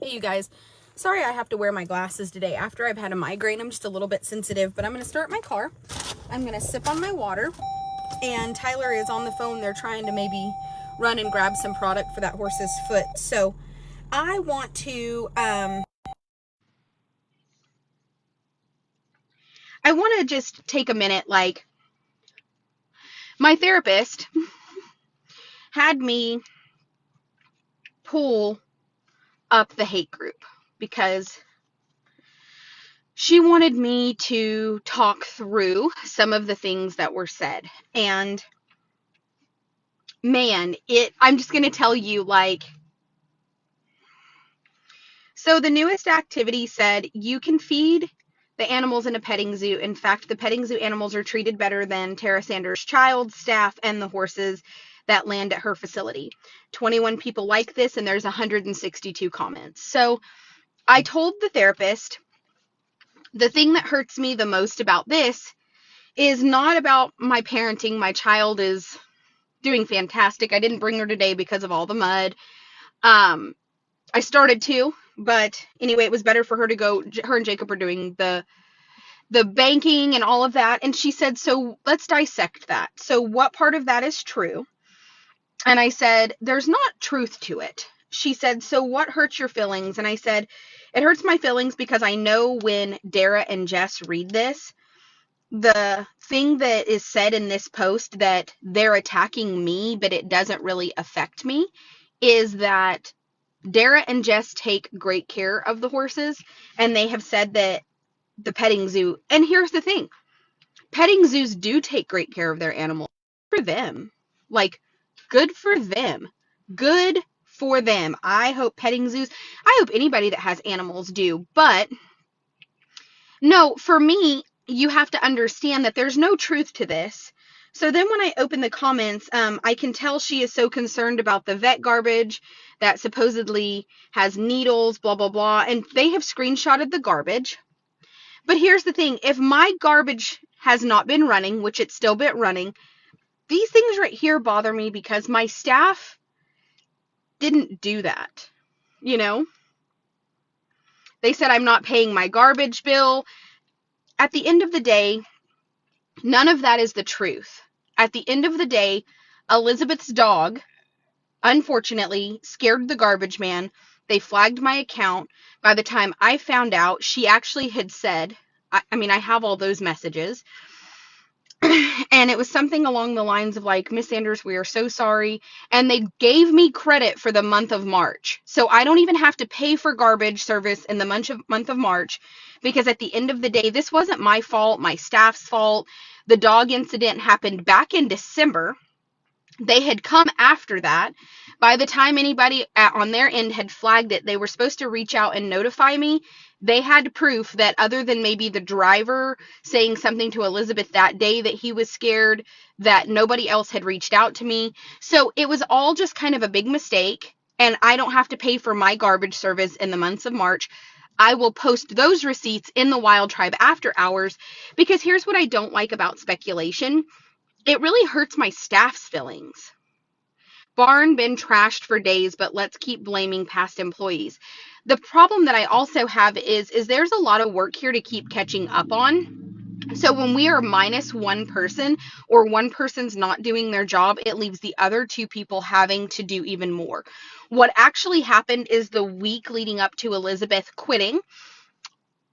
Hey, you guys. Sorry I have to wear my glasses today. After I've had a migraine, I'm just a little bit sensitive, but I'm going to start my car. I'm going to sip on my water, and Tyler is on the phone. They're trying to maybe run and grab some product for that horse's foot. So I want to, just take a minute. Like, my therapist had me pull up the hate group because she wanted me to talk through some of the things that were said. And man, I'm just going to tell you, like, so the newest activity said you can feed the animals in a petting zoo. In fact, the petting zoo animals are treated better than Tara Sanders' child, staff, and the horses that land at her facility. 21 people like this, and there's 162 comments. So I told the therapist, the thing that hurts me the most about this is not about my parenting. My child is doing fantastic. I didn't bring her today because of all the mud. I started to, but anyway, it was better for her to go. Her and Jacob are doing the banking and all of that. And she said, so let's dissect that. So what part of that is true? And I said, there's not truth to it. She said, so what hurts your feelings? And I said, it hurts my feelings because I know when Dara and Jess read this, the thing that is said in this post that they're attacking me, but it doesn't really affect me, is that Dara and Jess take great care of the horses, and they have said that the petting zoo, and here's the thing, petting zoos do take great care of their animals. For them. Like, good for them. Good for them. I hope petting zoos, I hope anybody that has animals do, but no, for me, you have to understand that there's no truth to this. So then when I open the comments, I can tell she is so concerned about the vet garbage that supposedly has needles, blah, blah, blah. And they have screenshotted the garbage. But here's the thing. If my garbage has not been running, which it's still been running, these things right here bother me because my staff didn't do that. You know? They said I'm not paying my garbage bill. At the end of the day, none of that is the truth. At the end of the day, Elizabeth's dog, unfortunately, scared the garbage man. They flagged my account. By the time I found out, she actually had said, I have all those messages. And it was something along the lines of like, Miss Sanders, we are so sorry. And they gave me credit for the month of March. So I don't even have to pay for garbage service in the month of March, because at the end of the day, this wasn't my fault, my staff's fault. The dog incident happened back in December. They had come after that. By the time anybody on their end had flagged it, they were supposed to reach out and notify me. They had proof that other than maybe the driver saying something to Elizabeth that day that he was scared, that nobody else had reached out to me. So it was all just kind of a big mistake, and I don't have to pay for my garbage service in the months of March. I will post those receipts in the Wild Tribe after hours, because here's what I don't like about speculation. It really hurts my staff's feelings. Barn been trashed for days, but let's keep blaming past employees. The problem that I also have is there's a lot of work here to keep catching up on. So when we are minus one person, or one person's not doing their job, it leaves the other two people having to do even more. What actually happened is the week leading up to Elizabeth quitting,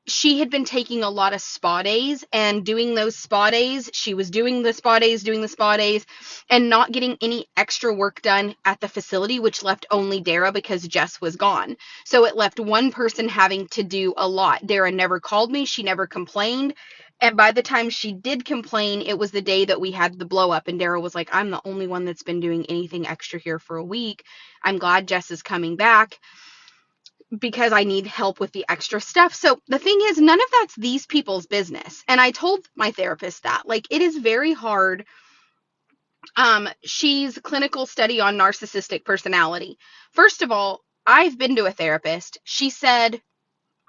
she had been taking a lot of spa days and doing those spa days. She was doing the spa days, and not getting any extra work done at the facility, which left only Dara because Jess was gone. So it left one person having to do a lot. Dara never called me. She never complained. And by the time she did complain, it was the day that we had the blow up. And Dara was like, I'm the only one that's been doing anything extra here for a week. I'm glad Jess is coming back, because I need help with the extra stuff. So the thing is, none of that's these people's business. And I told my therapist that, like, it is very hard. She's clinical study on narcissistic personality. First of all, I've been to a therapist. She said,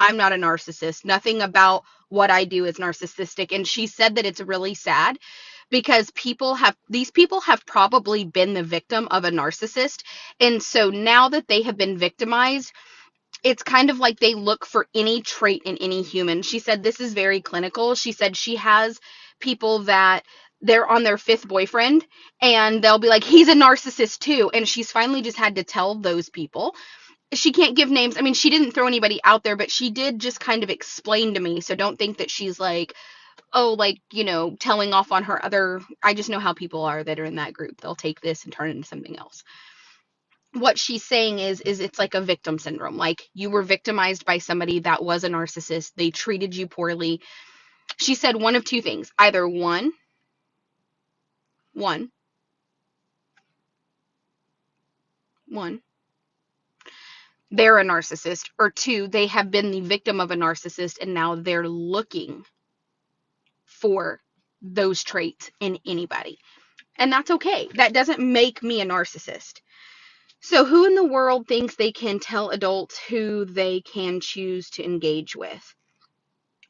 I'm not a narcissist. Nothing about what I do is narcissistic. And she said that it's really sad because these people have probably been the victim of a narcissist. And so now that they have been victimized, it's kind of like they look for any trait in any human. She said this is very clinical. She said she has people that they're on their fifth boyfriend and they'll be like, he's a narcissist too. And she's finally just had to tell those people. She can't give names. I mean, she didn't throw anybody out there, but she did just kind of explain to me. So don't think that she's like, oh, like, telling off on her other. I just know how people are that are in that group. They'll take this and turn it into something else. What she's saying is it's like a victim syndrome. Like, you were victimized by somebody that was a narcissist. They treated you poorly. She said one of two things. Either one, they're a narcissist, or two, they have been the victim of a narcissist and now they're looking for those traits in anybody. And that's okay. That doesn't make me a narcissist. So who in the world thinks they can tell adults who they can choose to engage with?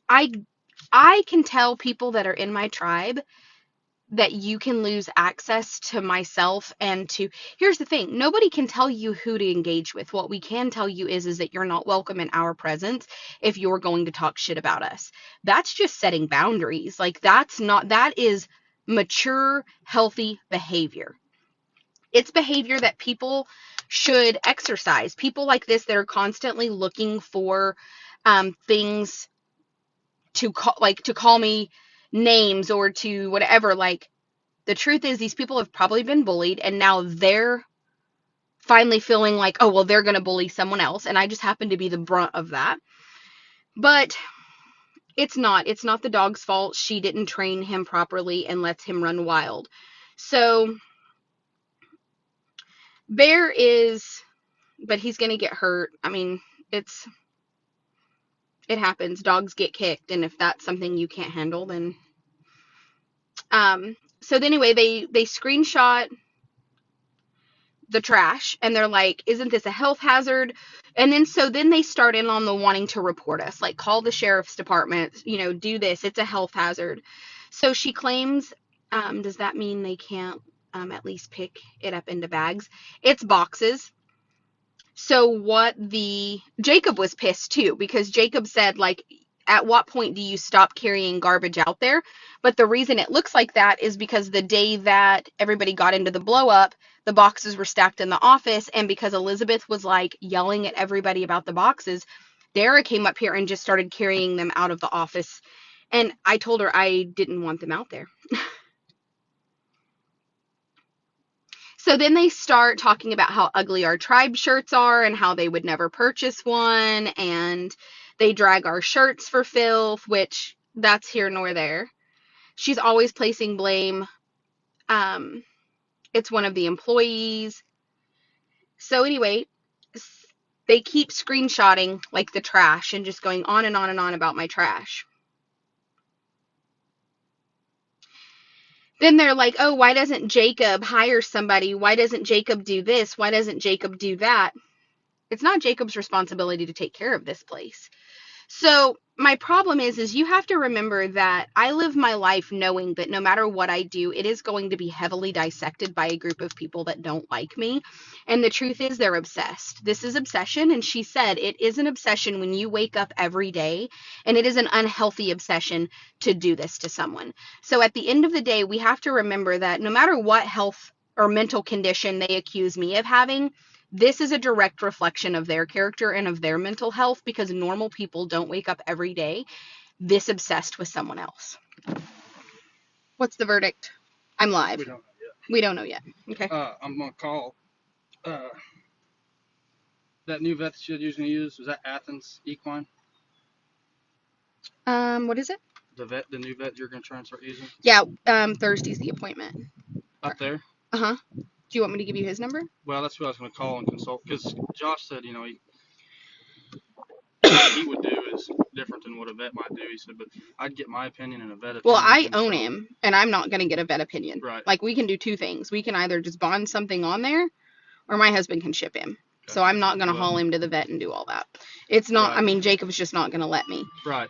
I can tell people that are in my tribe that you can lose access to myself and to. Here's the thing, nobody can tell you who to engage with. What we can tell you is that you're not welcome in our presence if you're going to talk shit about us. That's just setting boundaries. Like, that is mature, healthy behavior. It's behavior that people should exercise. People like this that are constantly looking for things to call me names or to whatever. Like, the truth is these people have probably been bullied and now they're finally feeling like, oh, well, they're going to bully someone else. And I just happen to be the brunt of that. But it's not the dog's fault. She didn't train him properly and lets him run wild. So Bear but he's going to get hurt. I mean, it happens. Dogs get kicked. And if that's something you can't handle, then, so anyway, they screenshot the trash and they're like, isn't this a health hazard? And then they start in on the wanting to report us, like, call the sheriff's department, do this, it's a health hazard. So she claims, does that mean they can't at least pick it up into bags? It's boxes. So Jacob was pissed too, because Jacob said, like, at what point do you stop carrying garbage out there? But the reason it looks like that is because the day that everybody got into the blow up, the boxes were stacked in the office. And because Elizabeth was like yelling at everybody about the boxes, Dara came up here and just started carrying them out of the office. And I told her I didn't want them out there. So then they start talking about how ugly our tribe shirts are and how they would never purchase one. And they drag our shirts for filth, which that's here nor there. She's always placing blame. It's one of the employees. So anyway, they keep screenshotting like the trash and just going on and on and on about my trash. Then they're like, oh, why doesn't Jacob hire somebody? Why doesn't Jacob do this? Why doesn't Jacob do that? It's not Jacob's responsibility to take care of this place. So my problem is you have to remember that I live my life knowing that no matter what I do, it is going to be heavily dissected by a group of people that don't like me. And the truth is they're obsessed. This is obsession. And she said it is an obsession when you wake up every day, and it is an unhealthy obsession to do this to someone. So at the end of the day, we have to remember that no matter what health or mental condition they accuse me of having, this is a direct reflection of their character and of their mental health, because normal people don't wake up every day this obsessed with someone else. What's the verdict? I'm live. We don't know yet. Okay. I'm going to call that new vet that you're using to use. Was that Athens Equine? What is it? The new vet you're going to try and start using? Yeah, Thursday's the appointment. Up there? Uh-huh. Do you want me to give you his number? Well, that's what I was going to call and consult, because Josh said, he would do is different than what a vet might do. He said, but I'd get my opinion and a vet opinion. Well, I own him, and I'm not going to get a vet opinion. Right. Like, we can do two things. We can either just bond something on there, or my husband can ship him. So I'm not going to Well, haul him to the vet and do all that. It's not, Right. I mean, Jacob's just not going to let me. right.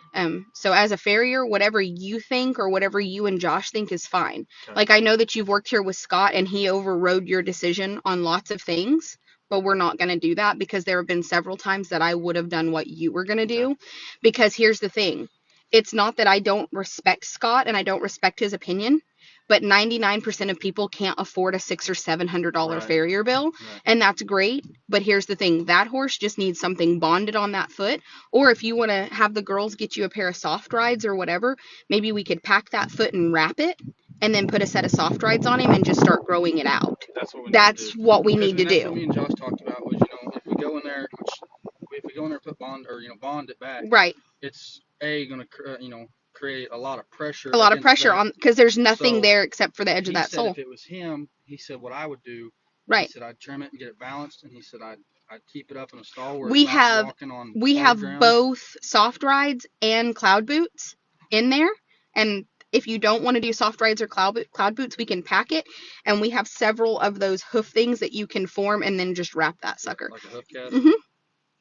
So as a farrier, whatever you think or whatever you and Josh think is fine. Okay. Like, I know that you've worked here with Scott and he overrode your decision on lots of things, but we're not going to do that because there have been several times that I would have done what you were going to do. Because here's the thing. It's not that I don't respect Scott and I don't respect his opinion, but 99% of people can't afford a $600 or $700 Right. farrier bill, Right. and that's great. But here's the thing: that horse just needs something bonded on that foot. Or if you want to have the girls get you a pair of soft rides or whatever, maybe we could pack that foot and wrap it, and then put a set of soft rides on him and just start growing it out. That's what we That's need to do. what we Because- need to and that's what do. me and Josh talked about was, if we go in there, if we go in there and put bond or bond it back, Right. it's going to create a lot of pressure. A lot of against pressure that. on, because there's nothing So, there except for the edge of He that said sole. if it was him, he said what I would do. He Right. said I'd trim it and get it balanced, and he said I'd keep it up in a stall where We it's not have walking on we hard have ground. both soft rides and cloud boots in there, and if you don't want to do soft rides or cloud boots, we can pack it, and we have several of those hoof things that you can form and then just wrap that sucker. Like a hoof cast. Mhm.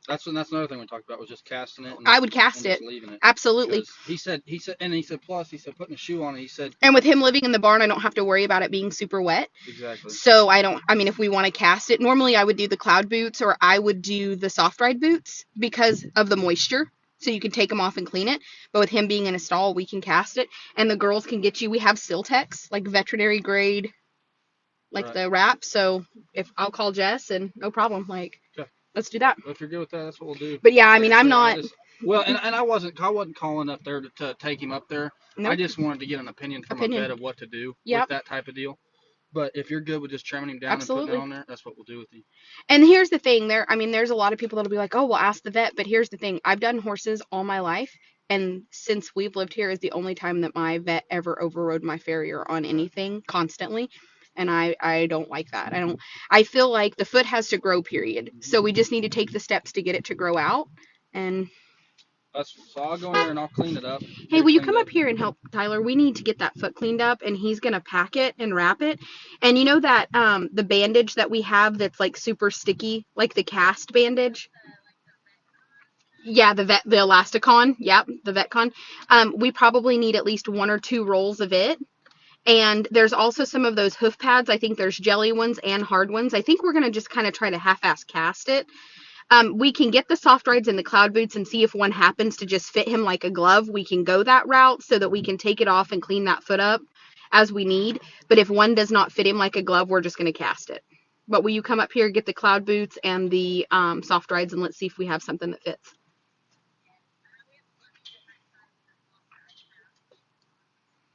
That's another thing we talked about was just casting it. I would cast and it. just leaving it. Absolutely. 'Cause he said plus putting a shoe on it. He said And with him living in the barn, I don't have to worry about it being super wet. exactly. So if we want to cast it, normally I would do the cloud boots or I would do the soft ride boots because of the moisture. So you can take them off and clean it. But with him being in a stall, we can cast it. And the girls can get you, we have Siltex, like veterinary grade, like Right. the wrap. So if I'll call Jess and no problem, like, Okay. let's do that. Well, if you're good with that, that's what we'll do. But yeah, I Like mean, I I'm said, not. Well, and I wasn't calling up there to take him up there. Nope. I just wanted to get an opinion from a vet of what to do Yep. with that type of deal. But if you're good with just trimming him down Absolutely. and putting it on there, that's what we'll do with you. And here's the thing, there's a lot of people that'll be like, oh, well, ask the vet. But here's the thing, I've done horses all my life, and since we've lived here is the only time that my vet ever overrode my farrier on anything constantly. And I don't like that. I feel like the foot has to grow, period. So we just need to take the steps to get it to grow out. And So I'll go in there and I'll clean it up. hey, will you come up here and help Tyler? We need to get that foot cleaned up, and he's gonna pack it and wrap it. And you know that the bandage that we have that's like super sticky, like the cast bandage. Yeah, the Elasticon. Yep, the VetCon. We probably need at least 1 or 2 rolls of it. And there's also some of those hoof pads. I think there's jelly ones and hard ones. I think we're gonna just kind of try to half-ass cast it. We can get the soft rides and the cloud boots and see if one happens to just fit him like a glove. We can go that route so that we can take it off and clean that foot up as we need. But if one does not fit him like a glove, we're just going to cast it. But will you come up here, get the cloud boots and the soft rides, and let's see if we have something that fits.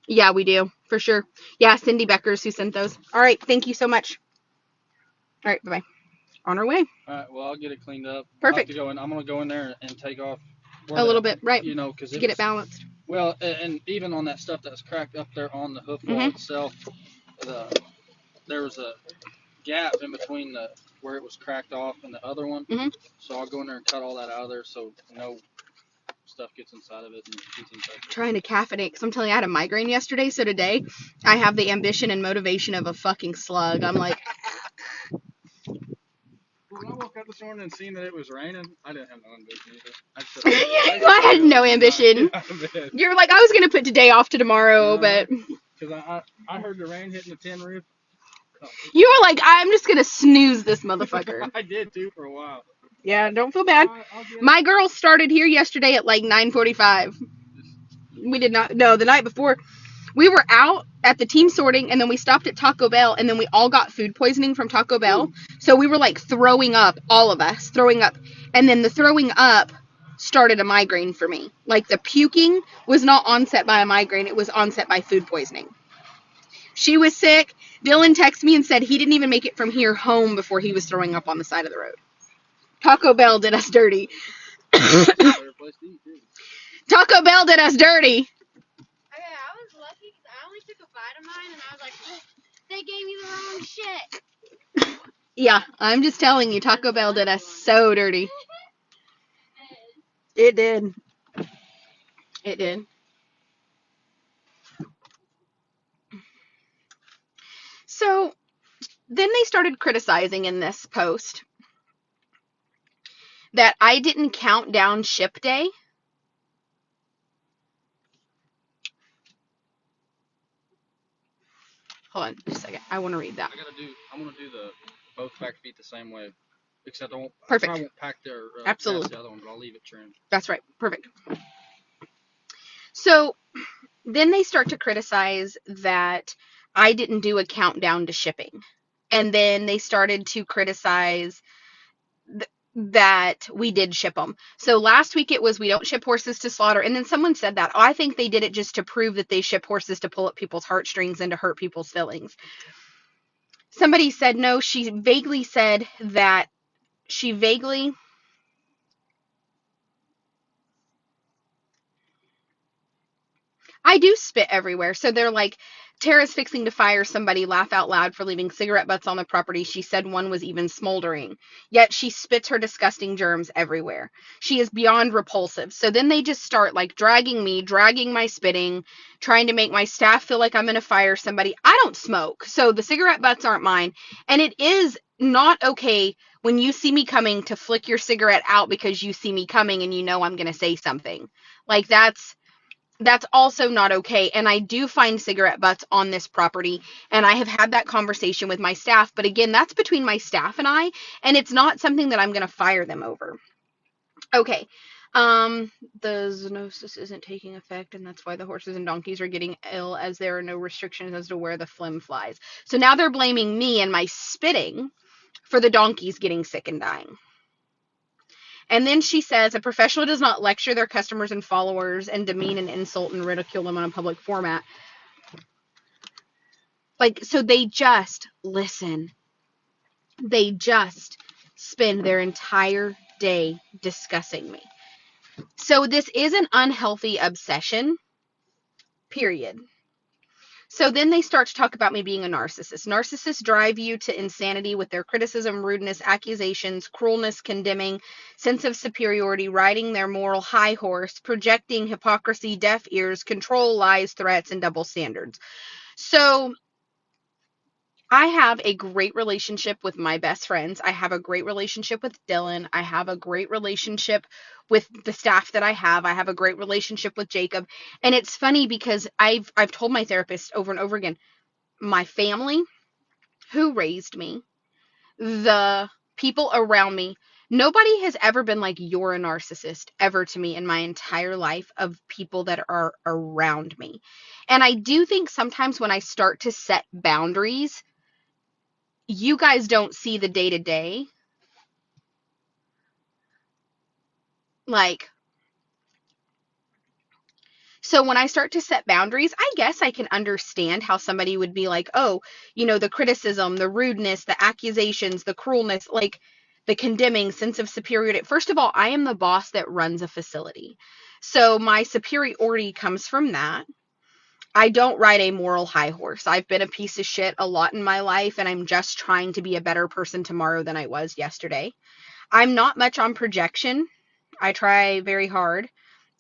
Yeah, we do, for sure. Yeah, Cindy Beckers who sent those. All right, thank you so much. All right, bye-bye. On our way. All right, well, I'll get it cleaned up. Perfect. I'm going to go in there and take off a little bit, right? Because to get it balanced. Well, and even on that stuff that was cracked up there on the hoof wall itself, there was a gap in between where it was cracked off and the other one. So I'll go in there and cut all that out of there so no stuff gets inside of it and gets infected. Trying to caffeinate, because I'm telling you, I had a migraine yesterday, so today I have the ambition and motivation of a fucking slug. I'm like, when I woke up this morning and seen that it was raining, I didn't have no ambition either. I had no ambition. You're like, I was gonna put today off to tomorrow, but because I heard the rain hitting the tin roof. You were like, I'm just gonna snooze this motherfucker. I did too for a while. Yeah, don't feel bad. My girls started here yesterday at like 9:45. We did not. No, the night before. We were out at the team sorting, and then we stopped at Taco Bell, and then we all got food poisoning from Taco Bell. So we were like throwing up, all of us throwing up. And then the throwing up started a migraine for me. Like the puking was not onset by a migraine, it was onset by food poisoning. She was sick. Dylan texted me and said he didn't even make it from here home before he was throwing up on the side of the road. Taco Bell did us dirty. Taco Bell did us dirty. Okay, I was lucky because I only took a bite of mine and I was like, they gave me the wrong shit. Yeah, I'm just telling you, Taco Bell did us so dirty. It did. It did. So then they started criticizing in this post that I didn't count down ship day. Hold on just a second. I want to read that. I'm gonna do the both pack feet the same way, except I Perfect. probably won't pack their Absolutely. the other one, but I'll leave it trimmed. That's right. Perfect. So then they start to criticize that I didn't do a countdown to shipping. And then they started to criticize that we did ship them. So last week it was we don't ship horses to slaughter. And then someone said that. Oh, I think they did it just to prove that they ship horses to pull at people's heartstrings and to hurt people's feelings. Somebody said no. She vaguely said that I do spit everywhere. So they're like, Tara's fixing to fire somebody, laugh out loud for leaving cigarette butts on the property. She said one was even smoldering. Yet she spits her disgusting germs everywhere. She is beyond repulsive. So then they just start like dragging my spitting, trying to make my staff feel like I'm going to fire somebody. I don't smoke, so the cigarette butts aren't mine. And it is not okay when you see me coming to flick your cigarette out because you see me coming and you know I'm going to say something. Like that's also not okay. And I do find cigarette butts on this property, and I have had that conversation with my staff. But again, that's between my staff and I, and it's not something that I'm going to fire them over. Okay. The zoonosis isn't taking effect, and that's why the horses and donkeys are getting ill, as there are no restrictions as to where the phlegm flies. So now they're blaming me and my spitting for the donkeys getting sick and dying. And then she says, a professional does not lecture their customers and followers and demean and insult and ridicule them on a public format. Like, so they just listen. They just spend their entire day discussing me. So this is an unhealthy obsession, period. So then they start to talk about me being a narcissist. Narcissists drive you to insanity with their criticism, rudeness, accusations, cruelness, condemning, sense of superiority, riding their moral high horse, projecting hypocrisy, deaf ears, control, lies, threats, and double standards. So I have a great relationship with my best friends. I have a great relationship with Dylan. I have a great relationship with the staff that I have. I have a great relationship with Jacob. And it's funny because I've told my therapist over and over again, my family, who raised me, the people around me, nobody has ever been like, you're a narcissist, ever to me in my entire life of people that are around me. And I do think sometimes when I start to set boundaries, you guys don't see the day-to-day. Like, so when I start to set boundaries, I guess I can understand how somebody would be like, oh, you know, the criticism, the rudeness, the accusations, the cruelness, like the condemning, sense of superiority. First of all, I am the boss that runs a facility. So my superiority comes from that. I don't ride a moral high horse. I've been a piece of shit a lot in my life, and I'm just trying to be a better person tomorrow than I was yesterday. I'm not much on projection. I try very hard.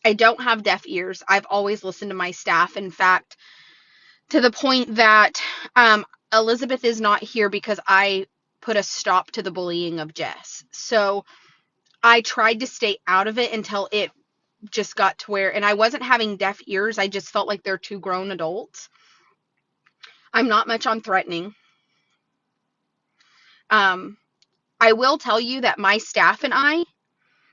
I don't have deaf ears. I've always listened to my staff. In fact, to the point that Elizabeth is not here because I put a stop to the bullying of Jess. So I tried to stay out of it until it just got to where, and I wasn't having deaf ears. I just felt like they're two grown adults. I'm not much on threatening. I will tell you that my staff and I,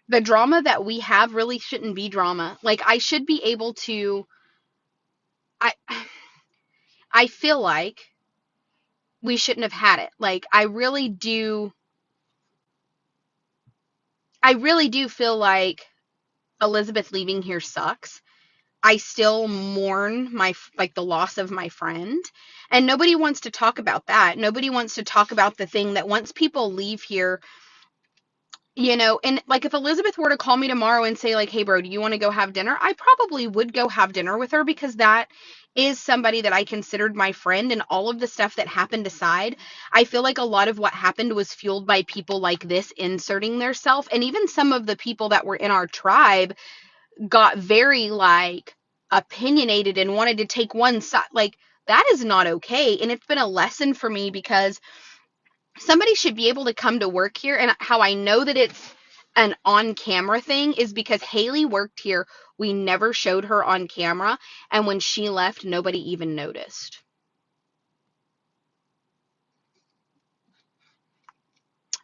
the drama that we have really shouldn't be drama. Like, I should be able to, I feel like we shouldn't have had it. Like, I really do feel like Elizabeth leaving here sucks. I still mourn the loss of my friend, and nobody wants to talk about that. Nobody wants to talk about the thing that once people leave here, you know, and like if Elizabeth were to call me tomorrow and say like, hey bro, do you want to go have dinner? I probably would go have dinner with her because that is somebody that I considered my friend, and all of the stuff that happened aside, I feel like a lot of what happened was fueled by people like this inserting their self, and even some of the people that were in our tribe got very like opinionated and wanted to take one side. Like, that is not okay. And it's been a lesson for me because somebody should be able to come to work here. And how I know that it's an on-camera thing is because Haley worked here. We never showed her on camera, and when she left, nobody even noticed.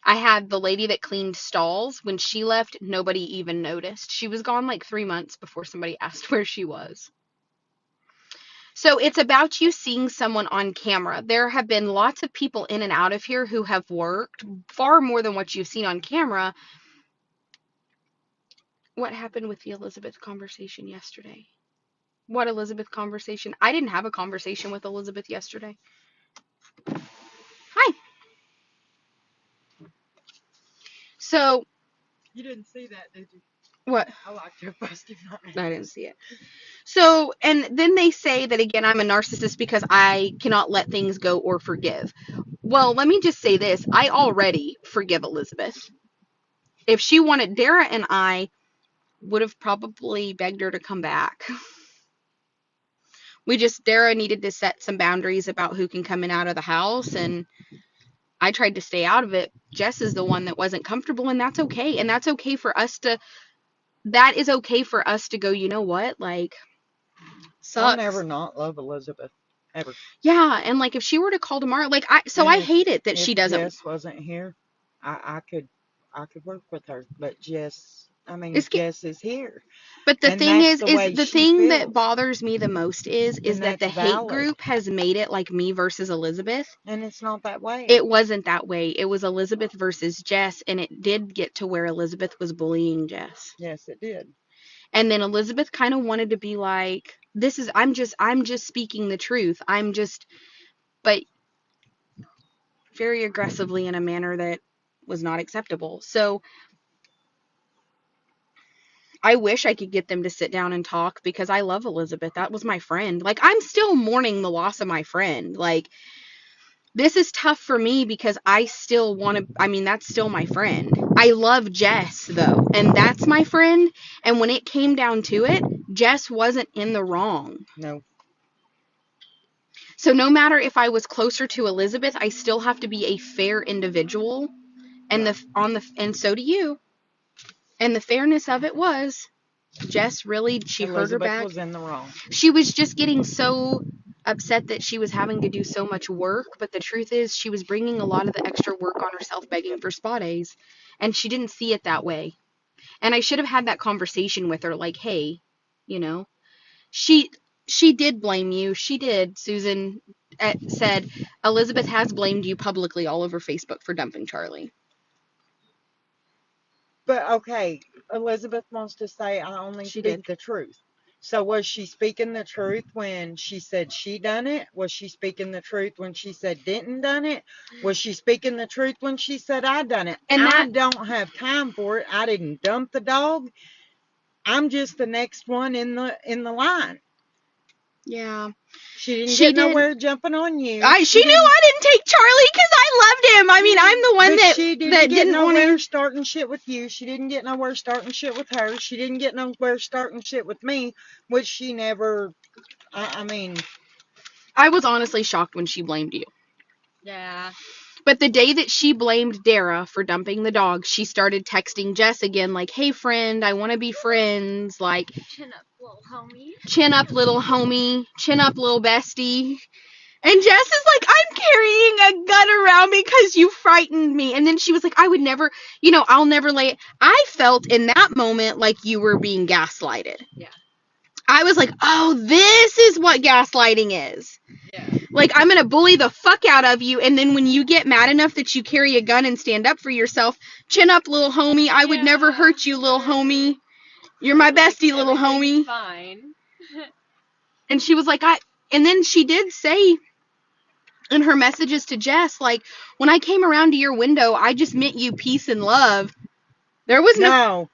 I had the lady that cleaned stalls. When she left, nobody even noticed. She was gone like 3 months before somebody asked where she was. So it's about you seeing someone on camera. There have been lots of people in and out of here who have worked far more than what you've seen on camera. What happened with the Elizabeth conversation yesterday? What Elizabeth conversation? I didn't have a conversation with Elizabeth yesterday. Hi. So. You didn't see that, did you? What? I liked your post. I didn't see it. So, and then they say that again, I'm a narcissist because I cannot let things go or forgive. Well, let me just say this. I already forgive Elizabeth. If she wanted, Dara and I would have probably begged her to come back. Dara needed to set some boundaries about who can come in and out of the house, and I tried to stay out of it. Jess is the one that wasn't comfortable, and that's okay. And that's okay for us to, that is okay for us to go, you know what, like, sucks. I'll never not love Elizabeth, ever. Yeah, and like if she were to call tomorrow, like I hate it that she doesn't. If Jess wasn't here, I could work with her, but Jess is here. But the thing is the thing that bothers me the most is that the hate group has made it like me versus Elizabeth. And it's not that way. It wasn't that way. It was Elizabeth versus Jess, and it did get to where Elizabeth was bullying Jess. Yes, it did. And then Elizabeth kind of wanted to be like, I'm just speaking the truth. But very aggressively in a manner that was not acceptable. So I wish I could get them to sit down and talk because I love Elizabeth. That was my friend. Like, I'm still mourning the loss of my friend. Like, this is tough for me because I still want to, that's still my friend. I love Jess, though, and that's my friend. And when it came down to it, Jess wasn't in the wrong. No. So no matter if I was closer to Elizabeth, I still have to be a fair individual. And and so do you. And the fairness of it was, Jess really, she hurt her back. Elizabeth was in the wrong. She was just getting so upset that she was having to do so much work, but the truth is she was bringing a lot of the extra work on herself begging for spa days, and she didn't see it that way. And I should have had that conversation with her, like, hey, she did blame you. She did. Susan said Elizabeth has blamed you publicly all over Facebook for dumping Charlie. But okay, Elizabeth wants to say I only speak the truth. So was she speaking the truth when she said she done it? Was she speaking the truth when she said didn't done it? Was she speaking the truth when she said I done it? And I don't have time for it. I didn't dump the dog. I'm just the next one in the line. Yeah. She didn't get nowhere jumping on you. She knew I didn't take Charlie because I loved him. I'm the one that didn't want to starting shit with you. She didn't get nowhere starting shit with her. She didn't get nowhere starting shit with me, which she never. I was honestly shocked when she blamed you. Yeah. But the day that she blamed Dara for dumping the dog, she started texting Jess again, like, hey, friend, I want to be friends. Like, chin up, little homie. Chin up, little homie. Chin up, little bestie. And Jess is like, I'm carrying a gun around because you frightened me. And then she was like, I would never, I'll never lay it. I felt in that moment like you were being gaslighted. Yeah. I was like, oh, this is what gaslighting is. Yeah. Like, I'm going to bully the fuck out of you, and then when you get mad enough that you carry a gun and stand up for yourself, chin up, little homie. I would never hurt you, little homie. You're my bestie, little homie. Fine. And she was like, and then she did say in her messages to Jess, like, when I came around to your window, I just meant you peace and love. There was no.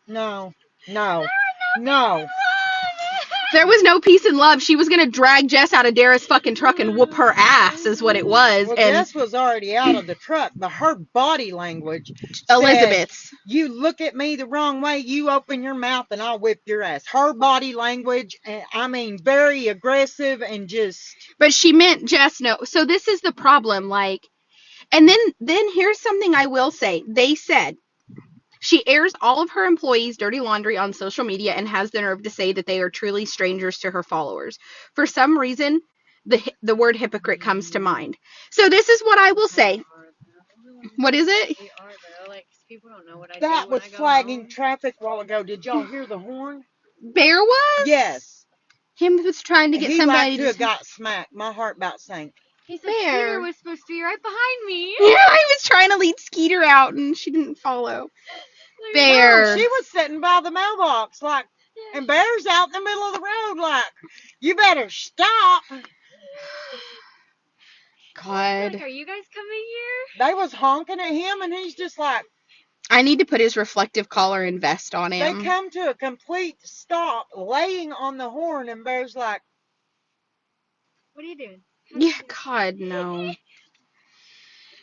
There was no peace and love. She was going to drag Jess out of Dara's fucking truck and whoop her ass is what it was. Well, and Jess was already out of the truck, but her body language Elizabeth's. Said, you look at me the wrong way, you open your mouth and I'll whip your ass. Her body language, very aggressive and just... But she meant Jess, no. So this is the problem, like... And then here's something I will say. They said, She airs all of her employees' dirty laundry on social media and has the nerve to say that they are truly strangers to her followers. For some reason, the word hypocrite comes to mind. So this is what I will say. What is it? We are though, like, 'cause people don't know what I do That when was I go flagging home. traffic a while ago. Did y'all hear the horn? Bear was? Yes. Him was trying to get He somebody like to have got smacked. My heart about sank. He said Bear. Skeeter was supposed to be right behind me. Yeah, I was trying to lead Skeeter out and she didn't follow. Like, Bear. No, she was sitting by the mailbox like, yeah. and Bear's out in the middle of the road like, you better stop. God. Like, are you guys coming here? They was honking at him and he's just like, I need to put his reflective collar and vest on they him. come to a complete stop laying on the horn and Bear's like, What are you doing? Yeah, God, no.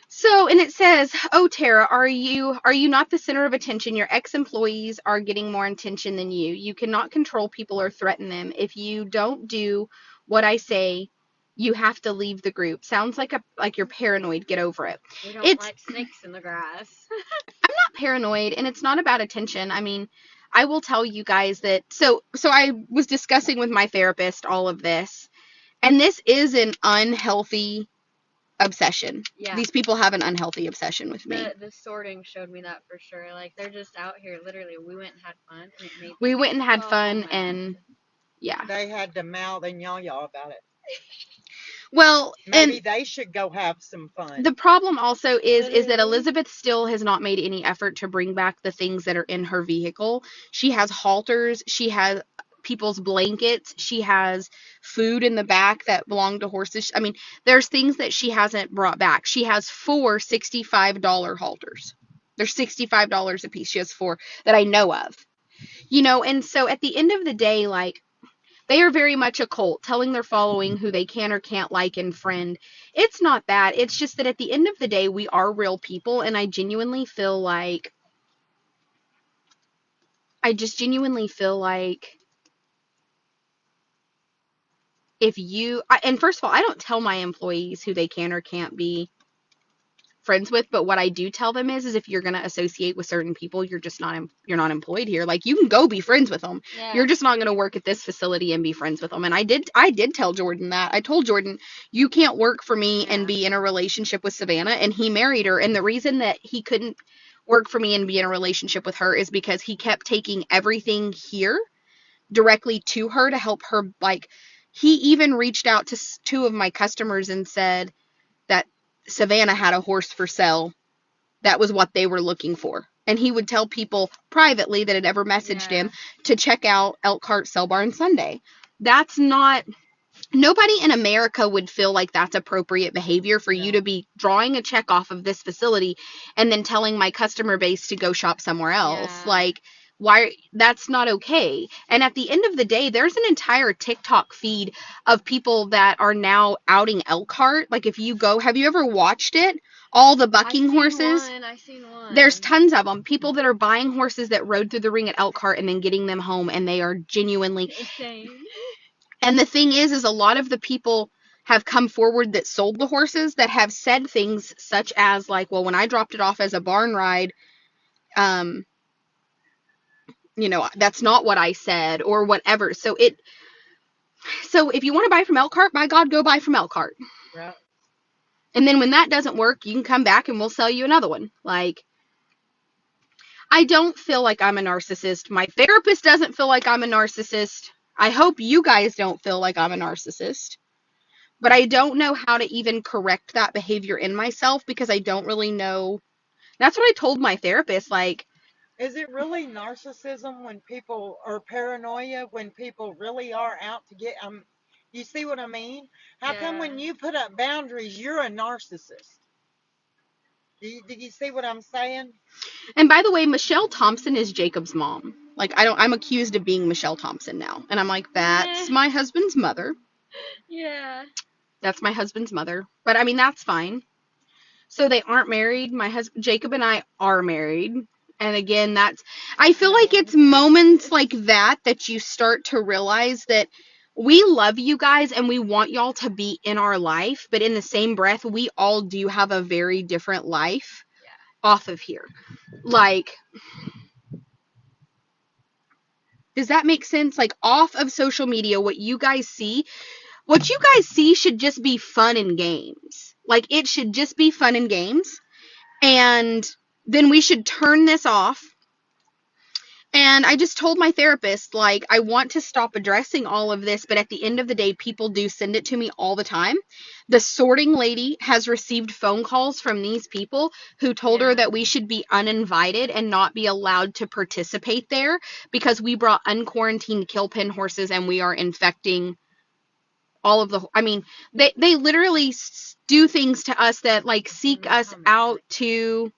So, and it says, "Oh, Tara, are you not the center of attention? Your ex-employees are getting more attention than you. You cannot control people or threaten them. If you don't do what I say, you have to leave the group." Sounds like you're paranoid. Get over it. We don't It's like snakes in the grass. I'm not paranoid, and it's not about attention. I mean, I will tell you guys that so I was discussing with my therapist all of this, and this is an unhealthy obsession. Yeah. These people have an unhealthy obsession with me. The sorting showed me that for sure. Like, they're just out here, literally. We went and had fun, and it made We them went and had so fun, mad. and yeah. they had to mouth and yah about it. Well, Maybe and they should go have some fun. the problem also is that Literally. Elizabeth still has not made any effort to bring back the things that are in her vehicle. She has halters, she has people's blankets, she has food in the back that belong to horses. I mean, there's things that she hasn't brought back. She has 4 $65 halters. They're $65 a piece. She has 4 that I know of. You know, and so at the end of the day, like, they are very much a cult, telling their following who they can or can't like and friend. It's not that. It's just that at the end of the day, we are real people, and I just genuinely feel like if you, and first of all, I don't tell my employees who they can or can't be friends with, but what I do tell them is if you're going to associate with certain people, you're not employed here. Like, you can go be friends with them. Yeah. You're just not going to work at this facility and be friends with them. And I did tell Jordan that. I told Jordan, you can't work for me and be in a relationship with Savannah, and he married her. And the reason that he couldn't work for me and be in a relationship with her is because he kept taking everything here directly to her to help her. Like, he even reached out to 2 of my customers and said that Savannah had a horse for sale. That was what they were looking for. And he would tell people privately that had ever messaged him to check out Elkhart Sale Barn Sunday. That's not, nobody in America would feel like that's appropriate behavior for you to be drawing a check off of this facility and then telling my customer base to go shop somewhere else. Yeah. Like, why? That's not okay. And at the end of the day, there's an entire TikTok feed of people that are now outing Elkhart. Like, if you go, have you ever watched it? All the bucking horses. I seen one. There's tons of them. People that are buying horses that rode through the ring at Elkhart and then getting them home, and they are genuinely insane. And the thing is a lot of the people have come forward that sold the horses that have said things such as, like, well, when I dropped it off as a barn ride, that's not what I said, or whatever. So if you want to buy from Elkhart, by God, go buy from Elkhart. Right. And then when that doesn't work, you can come back and we'll sell you another one. Like, I don't feel like I'm a narcissist. My therapist doesn't feel like I'm a narcissist. I hope you guys don't feel like I'm a narcissist. But I don't know how to even correct that behavior in myself because I don't really know. That's what I told my therapist. Like, is it really narcissism when people, or paranoia when people really are out to get, you see what I mean? How come when you put up boundaries, you're a narcissist? Do you see what I'm saying? And by the way, Michelle Thompson is Jacob's mom. Like, I'm accused of being Michelle Thompson now. And I'm like, that's my husband's mother. Yeah. That's my husband's mother. But I mean, that's fine. So they aren't married. My husband, Jacob, and I are married. And again, I feel like it's moments like that you start to realize that we love you guys and we want y'all to be in our life. But in the same breath, we all do have a very different life. off of here. Like, does that make sense? Like, off of social media, what you guys see should just be fun and games. Like, it should just be fun and games. And then we should turn this off. And I just told my therapist, like, I want to stop addressing all of this, but at the end of the day, people do send it to me all the time. The sorting lady has received phone calls from these people who told her that we should be uninvited and not be allowed to participate there because we brought unquarantined kill pen horses and we are infecting all of the, I mean, they literally do things to us that, like, seek us out to,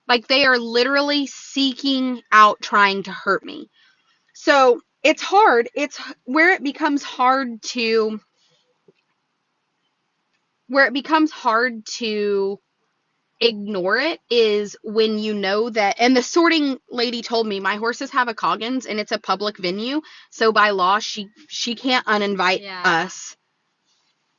like, they are literally seeking out trying to hurt me. So it's hard. It's where it becomes hard to ignore it is when you know that, and the sorting lady told me my horses have a Coggins and it's a public venue, so by law she can't uninvite us.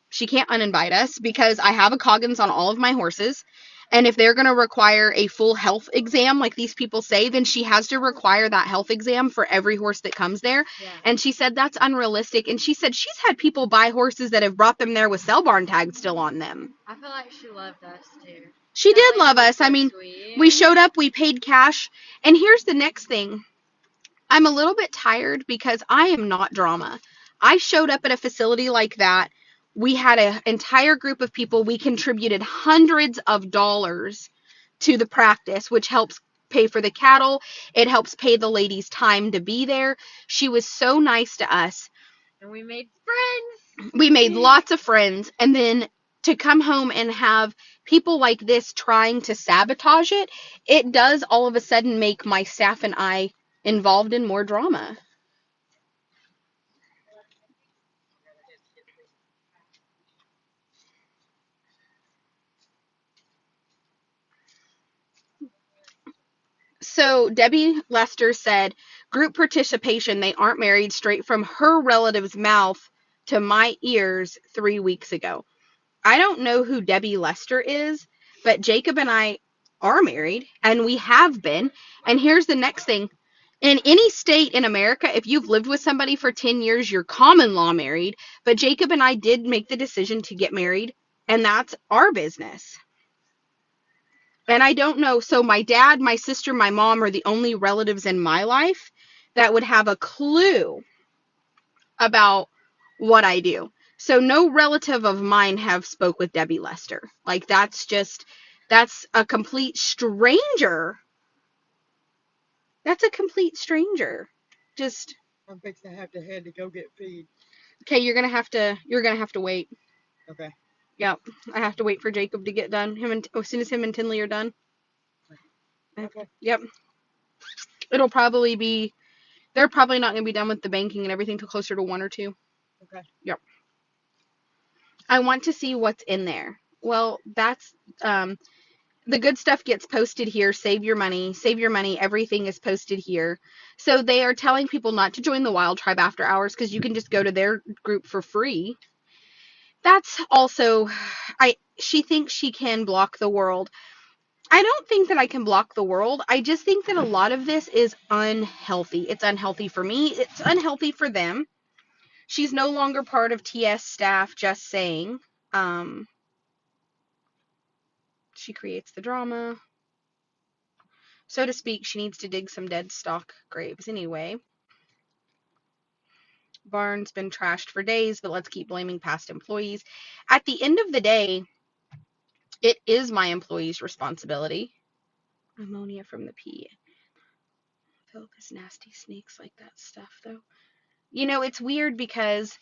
She can't uninvite us because I have a Coggins on all of my horses. And if they're going to require a full health exam, like these people say, then she has to require that health exam for every horse that comes there. Yeah. And she said that's unrealistic. And she said she's had people buy horses that have brought them there with cell barn tags still on them. I feel like she loved us too. She did love us. I mean, we showed up, we paid cash. And here's the next thing. I'm a little bit tired because I am not drama. I showed up at a facility like that. We had an entire group of people. We contributed hundreds of dollars to the practice, which helps pay for the cattle. It helps pay the lady's time to be there. She was so nice to us. And we made friends. We made lots of friends. And then to come home and have people like this trying to sabotage it, it does all of a sudden make my staff and I involved in more drama. So Debbie Lester said, group participation, they aren't married, straight from her relative's mouth to my ears 3 weeks ago. I don't know who Debbie Lester is, but Jacob and I are married, and we have been. And here's the next thing. In any state in America, if you've lived with somebody for 10 years, you're common law married. But Jacob and I did make the decision to get married, and that's our business. And I don't know, so my dad, my sister, my mom are the only relatives in my life that would have a clue about what I do. So no relative of mine have spoke with Debbie Lester. Like, that's a complete stranger. That's a complete stranger. Just, I'm fixing to have to head to go get feed. Okay, you're gonna have to wait. Okay. Yep, I have to wait for Jacob to get done. As soon as him and Tinley are done. Okay. Yep. It'll probably be, they're probably not going to be done with the banking and everything till closer to 1 or 2. Okay. Yep. I want to see what's in there. Well, that's, the good stuff gets posted here. Save your money. Everything is posted here. So they are telling people not to join the Wild Tribe after hours because you can just go to their group for free. That's also, she thinks she can block the world. I don't think that I can block the world. I just think that a lot of this is unhealthy. It's unhealthy for me. It's unhealthy for them. She's no longer part of TS staff, just saying. She creates the drama. So to speak, she needs to dig some dead stock graves anyway. Barn's been trashed for days, but let's keep blaming past employees. At the end of the day, it is my employees' responsibility. Ammonia from the pee. Filth is nasty. Snakes like that stuff, though. You know, it's weird because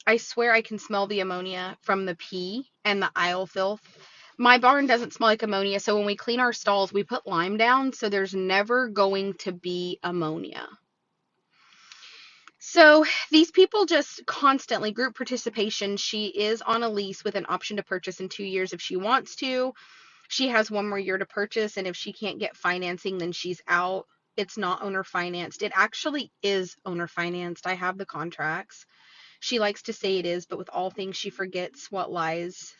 I swear I can smell the ammonia from the pee and the aisle filth. My barn doesn't smell like ammonia, so when we clean our stalls, we put lime down, so there's never going to be ammonia. So these people just constantly, group participation, she is on a lease with an option to purchase in 2 years if she wants to. She has 1 more year to purchase, and if she can't get financing, then she's out. It's not owner financed. It actually is owner financed. I have the contracts. She likes to say it is, but with all things, she forgets what lies.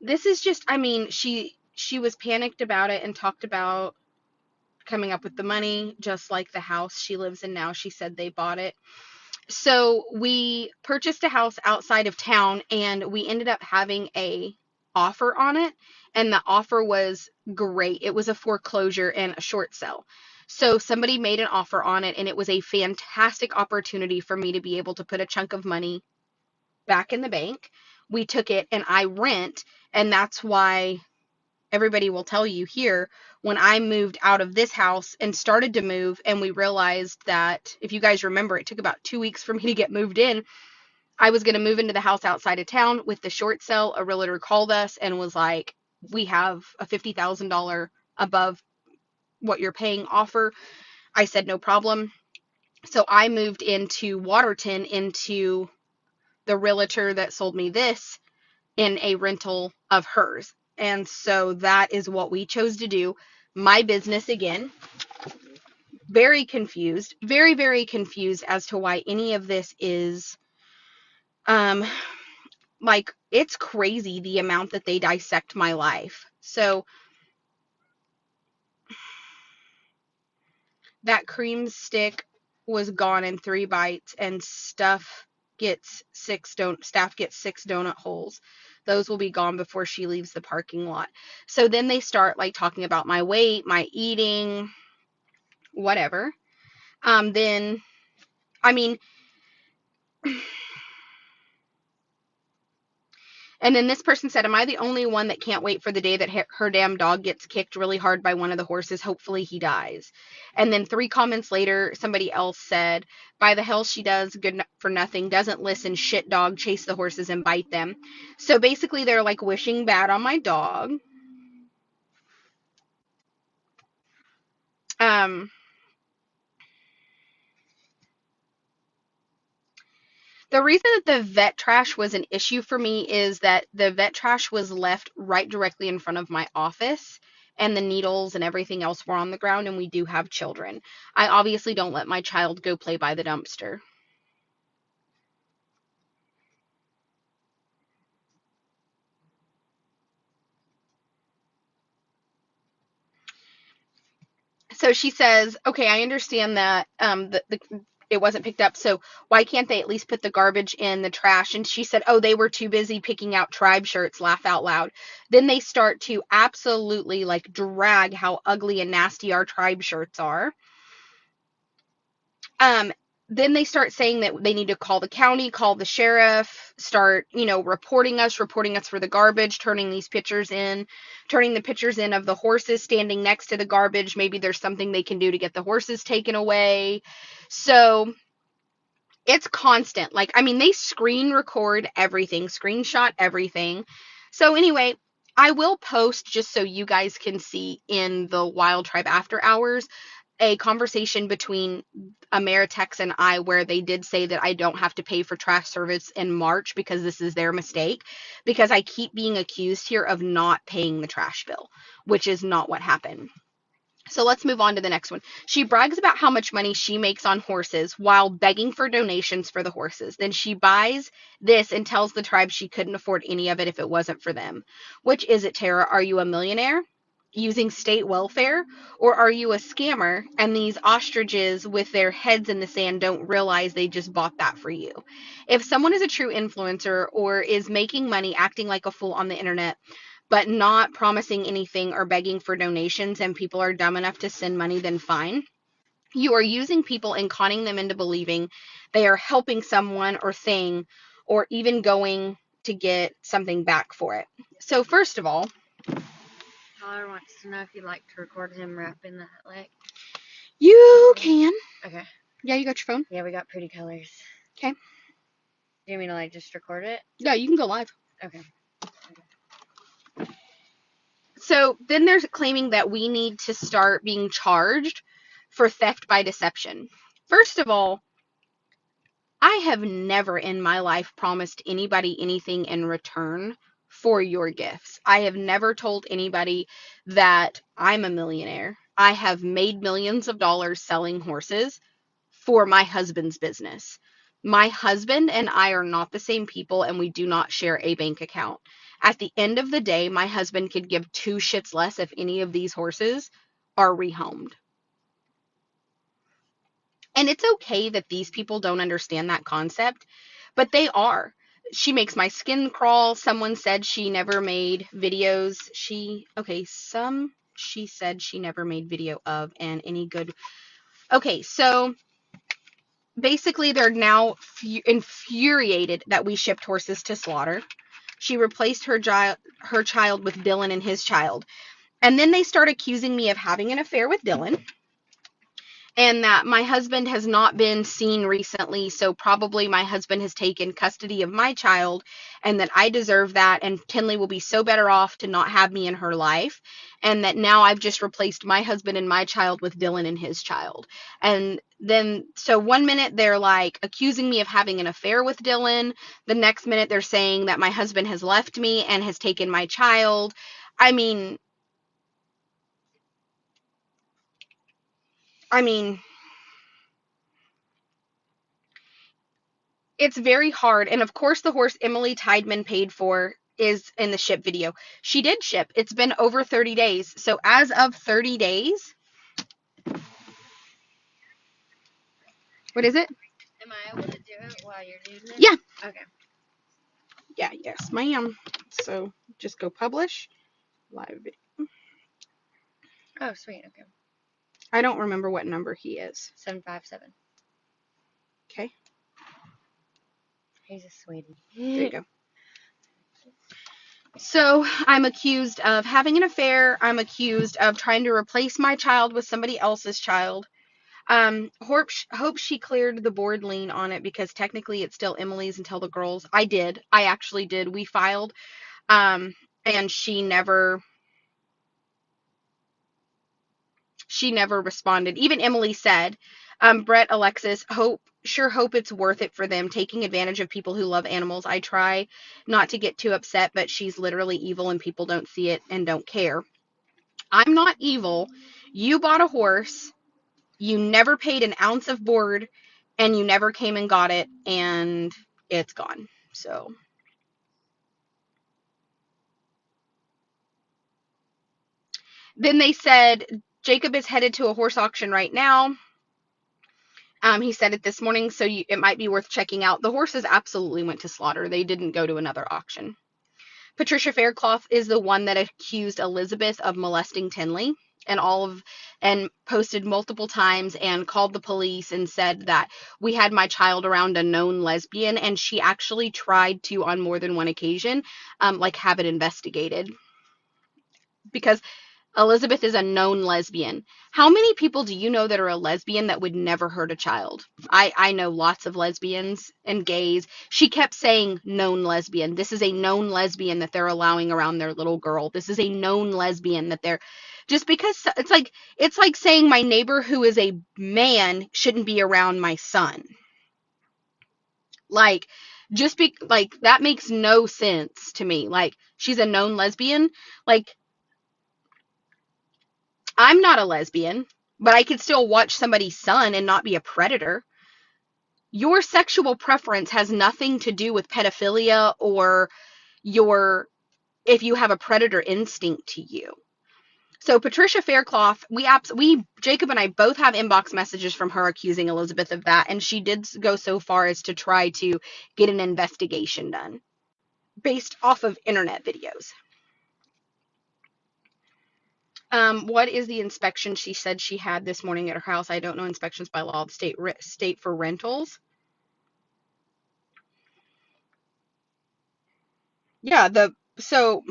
this is just, I mean, she was panicked about it and talked about coming up with the money, just like the house she lives in now. She said they bought it. So we purchased a house outside of town, and we ended up having a offer on it, and the offer was great. It was a foreclosure and a short sale. So somebody made an offer on it, and it was a fantastic opportunity for me to be able to put a chunk of money back in the bank. We took it, and I rent, and that's why everybody will tell you here, when I moved out of this house and started to move, and we realized that, if you guys remember, it took about 2 weeks for me to get moved in. I was going to move into the house outside of town with the short sale. A realtor called us and was like, we have a $50,000 above what you're paying offer. I said, no problem. So I moved into Waterton, into the realtor that sold me this, in a rental of hers. And so that is what we chose to do. My business again. Very confused. Very, very confused as to why any of this is like, it's crazy the amount that they dissect my life. So that cream stick was gone in 3 bites, and staff gets 6 donut holes. Those will be gone before she leaves the parking lot. So then they start like talking about my weight, my eating, whatever. Then, I mean, and then this person said, am I the only one that can't wait for the day that her damn dog gets kicked really hard by one of the horses? Hopefully he dies. And then 3 comments later, somebody else said, by the hell she does, good for nothing, doesn't listen, shit dog, chase the horses and bite them. So basically they're like wishing bad on my dog. The reason that the vet trash was an issue for me is that the vet trash was left right directly in front of my office, and the needles and everything else were on the ground, and we do have children. I obviously don't let my child go play by the dumpster. So she says, okay, I understand that it wasn't picked up, so why can't they at least put the garbage in the trash? And she said, oh, they were too busy picking out tribe shirts, laugh out loud. Then they start to absolutely like drag how ugly and nasty our tribe shirts are. Then they start saying that they need to call the county, call the sheriff, start, reporting us for the garbage, turning the pictures in of the horses standing next to the garbage. Maybe there's something they can do to get the horses taken away. So it's constant. Like, I mean, they screen record everything, screenshot everything. So anyway, I will post, just so you guys can see in the Wild Tribe After Hours, a conversation between Ameritex and I, where they did say that I don't have to pay for trash service in March because this is their mistake, because I keep being accused here of not paying the trash bill, which is not what happened. So let's move on to the next one. She brags about how much money she makes on horses while begging for donations for the horses. Then she buys this and tells the tribe she couldn't afford any of it if it wasn't for them. Which is it, Tara? Are you a millionaire using state welfare, or are you a scammer and these ostriches with their heads in the sand don't realize they just bought that for you? If someone is a true influencer or is making money acting like a fool on the internet but not promising anything or begging for donations, and people are dumb enough to send money, then fine. You are using people and conning them into believing they are helping someone or thing, or even going to get something back for it. So first of all, Tyler wants to know if you'd like to record him wrapping that leg. You can. Okay. Yeah, you got your phone? Yeah, we got pretty colors. Okay. Do you mean to like just record it? Yeah, you can go live. Okay. So then they're claiming that we need to start being charged for theft by deception. First of all, I have never in my life promised anybody anything in return for your gifts. I have never told anybody that I'm a millionaire. I have made millions of dollars selling horses for my husband's business. My husband and I are not the same people, and we do not share a bank account. At the end of the day, my husband could give two shits less if any of these horses are rehomed. And it's okay that these people don't understand that concept, but they are. She makes my skin crawl. Someone said she never made videos. She said she never made video of, and any good. Okay, so basically they're now infuriated that we shipped horses to slaughter. She replaced her child with Dylan and his child. And then they start accusing me of having an affair with Dylan, and that my husband has not been seen recently, so probably my husband has taken custody of my child, and that I deserve that, and Tinley will be so better off to not have me in her life, and that now I've just replaced my husband and my child with Dylan and his child. And then, so one minute they're like accusing me of having an affair with Dylan, the next minute they're saying that my husband has left me and has taken my child. I mean, it's very hard. And of course, the horse Emily Tideman paid for is in the ship video. She did ship. It's been over 30 days. So as of 30 days, what is it? Am I able to do it while you're doing this? Yeah. Okay. Yeah, yes, ma'am. So just go publish live video. Oh, sweet. Okay. I don't remember what number he is. 757. Okay. He's a sweetie. There you go. So I'm accused of having an affair. I'm accused of trying to replace my child with somebody else's child. Hope she cleared the board lien on it, because technically it's still Emily's until the girls. I actually did. We filed, and she never responded. Even Emily said, Brett, Alexis, hope it's worth it for them taking advantage of people who love animals. I try not to get too upset, but she's literally evil and people don't see it and don't care. I'm not evil. You bought a horse. You never paid an ounce of board, and you never came and got it, and it's gone. So then they said Jacob is headed to a horse auction right now. He said it this morning, so it might be worth checking out. The horses absolutely went to slaughter. They didn't go to another auction. Patricia Faircloth is the one that accused Elizabeth of molesting Tinley, and posted multiple times and called the police and said that we had my child around a known lesbian, and she actually tried to, on more than one occasion, have it investigated, because Elizabeth is a known lesbian. How many people do you know that are a lesbian that would never hurt a child? I know lots of lesbians and gays. She kept saying known lesbian. This is a known lesbian that they're allowing around their little girl. This is a known lesbian that they're, just because it's like saying my neighbor who is a man shouldn't be around my son. That makes no sense to me. She's a known lesbian. I'm not a lesbian, but I could still watch somebody's son and not be a predator. Your sexual preference has nothing to do with pedophilia or if you have a predator instinct to you. So Patricia Faircloth, Jacob and I both have inbox messages from her accusing Elizabeth of that, and she did go so far as to try to get an investigation done based off of internet videos. What is the inspection she said she had this morning at her house? I don't know inspections by law. The state for rentals. Yeah, so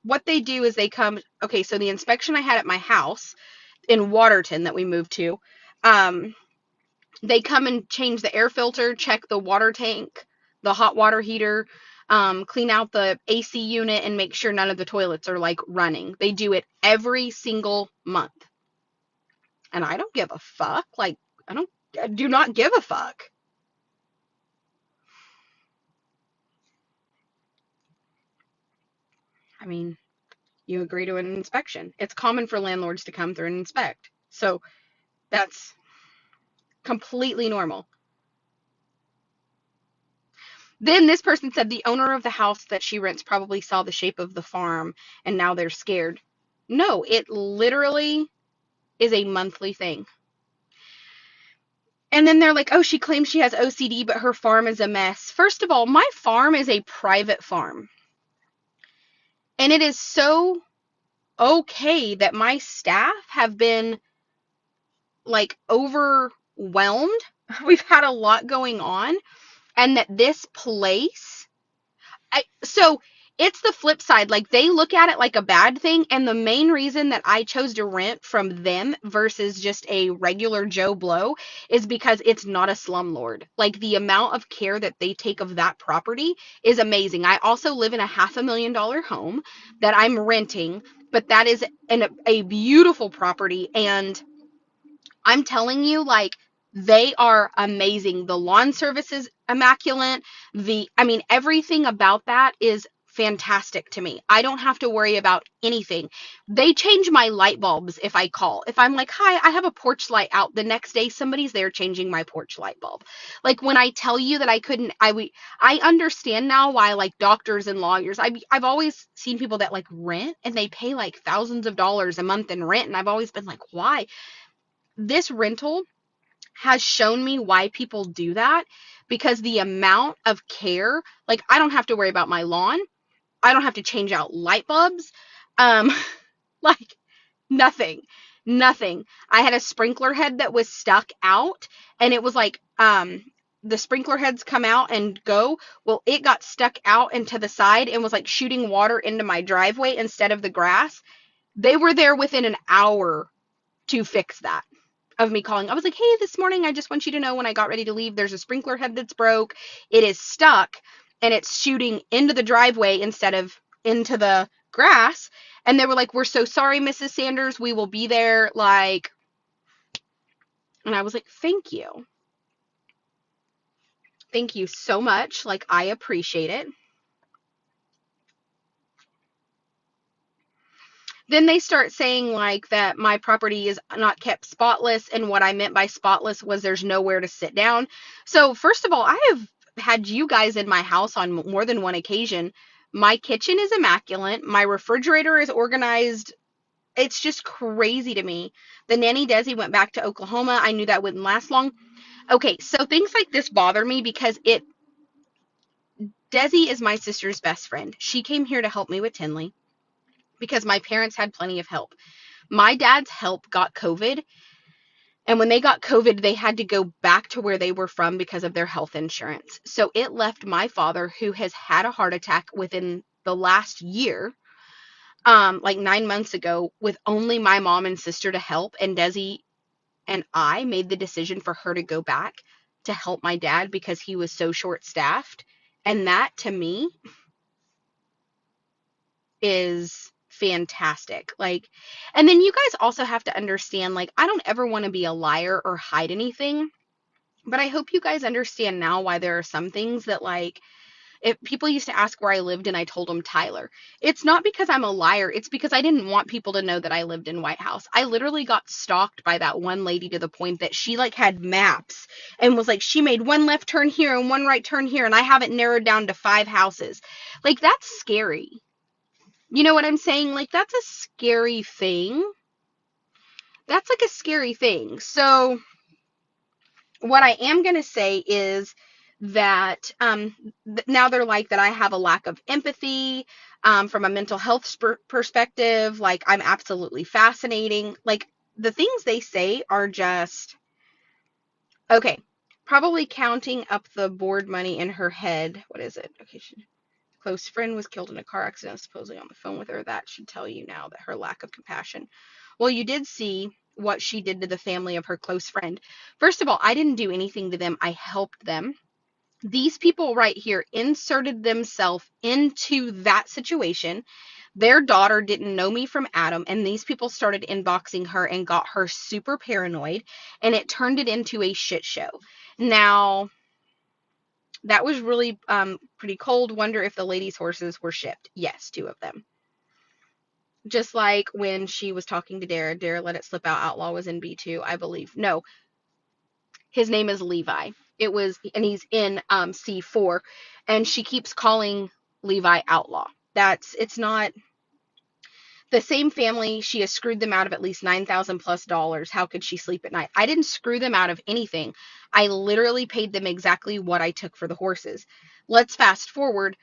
what they do is they come, okay, so the inspection I had at my house in Waterton that we moved to, they come and change the air filter, check the water tank, the hot water heater, clean out the AC unit, and make sure none of the toilets are running. They do it every single month. And I don't give a fuck. I do not give a fuck. I mean, you agree to an inspection. It's common for landlords to come through and inspect. So that's completely normal. Then this person said the owner of the house that she rents probably saw the shape of the farm and now they're scared. No, it literally is a monthly thing. And then they're like, oh, she claims she has OCD, but her farm is a mess. First of all, my farm is a private farm. And it is so okay that my staff have been like overwhelmed. We've had a lot going on. And that this place, so it's the flip side. Like they look at it like a bad thing. And the main reason that I chose to rent from them versus just a regular Joe Blow is because it's not a slumlord. Like the amount of care that they take of that property is amazing. I also live in a $500,000 home that I'm renting, but that is a beautiful property. And I'm telling you, like, they are amazing. The lawn service is immaculate. Everything about that is fantastic to me. I don't have to worry about anything. They change my light bulbs if I call. If I'm like, hi, I have a porch light out, the next day somebody's there changing my porch light bulb. Like when I tell you that I understand now why like doctors and lawyers, I've always seen people that like rent and they pay like thousands of dollars a month in rent. And I've always been like, why? This rental has shown me why people do that, because the amount of care, like I don't have to worry about my lawn. I don't have to change out light bulbs. Like nothing. I had a sprinkler head that was stuck out and it was like, the sprinkler heads come out and go. Well, it got stuck out and to the side and was like shooting water into my driveway instead of the grass. They were there within an hour to fix that. Of me calling. I was like, hey, this morning, I just want you to know when I got ready to leave, there's a sprinkler head that's broke. It is stuck and it's shooting into the driveway instead of into the grass. And they were like, we're so sorry, Mrs. Sanders. We will be there. Like, and I was like, thank you. Thank you so much. Like, I appreciate it. Then they start saying like that my property is not kept spotless. And what I meant by spotless was there's nowhere to sit down. So first of all, I have had you guys in my house on more than one occasion. My kitchen is immaculate. My refrigerator is organized. It's just crazy to me. The nanny Desi went back to Oklahoma. I knew that wouldn't last long. Okay, so things like this bother me because Desi is my sister's best friend. She came here to help me with Tinley because my parents had plenty of help. My dad's help got COVID. And when they got COVID, they had to go back to where they were from because of their health insurance. So it left my father, who has had a heart attack within the last year, like 9 months ago, with only my mom and sister to help. And Desi and I made the decision for her to go back to help my dad because he was so short-staffed. And that, to me, is fantastic. Like, and then you guys also have to understand, like, I don't ever want to be a liar or hide anything, but I hope you guys understand now why there are some things that, like, if people used to ask where I lived and I told them Tyler, it's not because I'm a liar. It's because I didn't want people to know that I lived in White House. I literally got stalked by that one lady to the point that she like had maps and was like, she made one left turn here and one right turn here. And I have it narrowed down to 5 houses. Like, that's scary. You know what I'm saying? Like, that's a scary thing. That's like a scary thing. So what I am going to say is that now they're like that I have a lack of empathy from a mental health perspective. Like, I'm absolutely fascinating. Like, the things they say are just, okay, probably counting up the board money in her head. What is it? Okay, close friend was killed in a car accident, supposedly on the phone with her. That should tell you now that her lack of compassion. Well, you did see what she did to the family of her close friend. First of all, I didn't do anything to them. I helped them. These people right here inserted themselves into that situation. Their daughter didn't know me from Adam, and these people started inboxing her and got her super paranoid, and it turned it into a shit show. Now, that was really pretty cold. Wonder if the ladies' horses were shipped. Yes, 2 of them. Just like when she was talking to Dara let it slip out Outlaw was in B2, I believe. No. His name is Levi. And he's in C4, and she keeps calling Levi Outlaw. It's not the same family. She has screwed them out of at least $9,000+ How could she sleep at night? I didn't screw them out of anything. I literally paid them exactly what I took for the horses. Let's fast forward.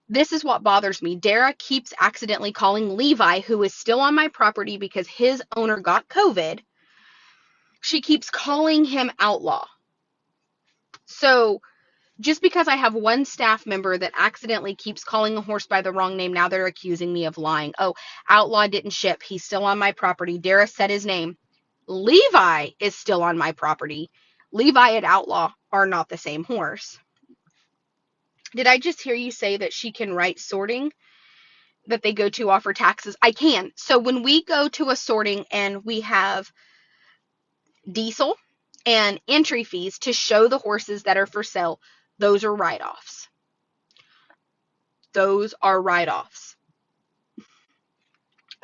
This is what bothers me. Dara keeps accidentally calling Levi, who is still on my property because his owner got COVID. She keeps calling him Outlaw. So just because I have one staff member that accidentally keeps calling a horse by the wrong name, now they're accusing me of lying. Oh, Outlaw didn't ship. He's still on my property. Dara said his name. Levi is still on my property. Levi and Outlaw are not the same horse. Did I just hear you say that she can write sorting that they go to offer taxes? I can. So when we go to a sorting and we have diesel and entry fees to show the horses that are for sale, those are write-offs. Those are write-offs.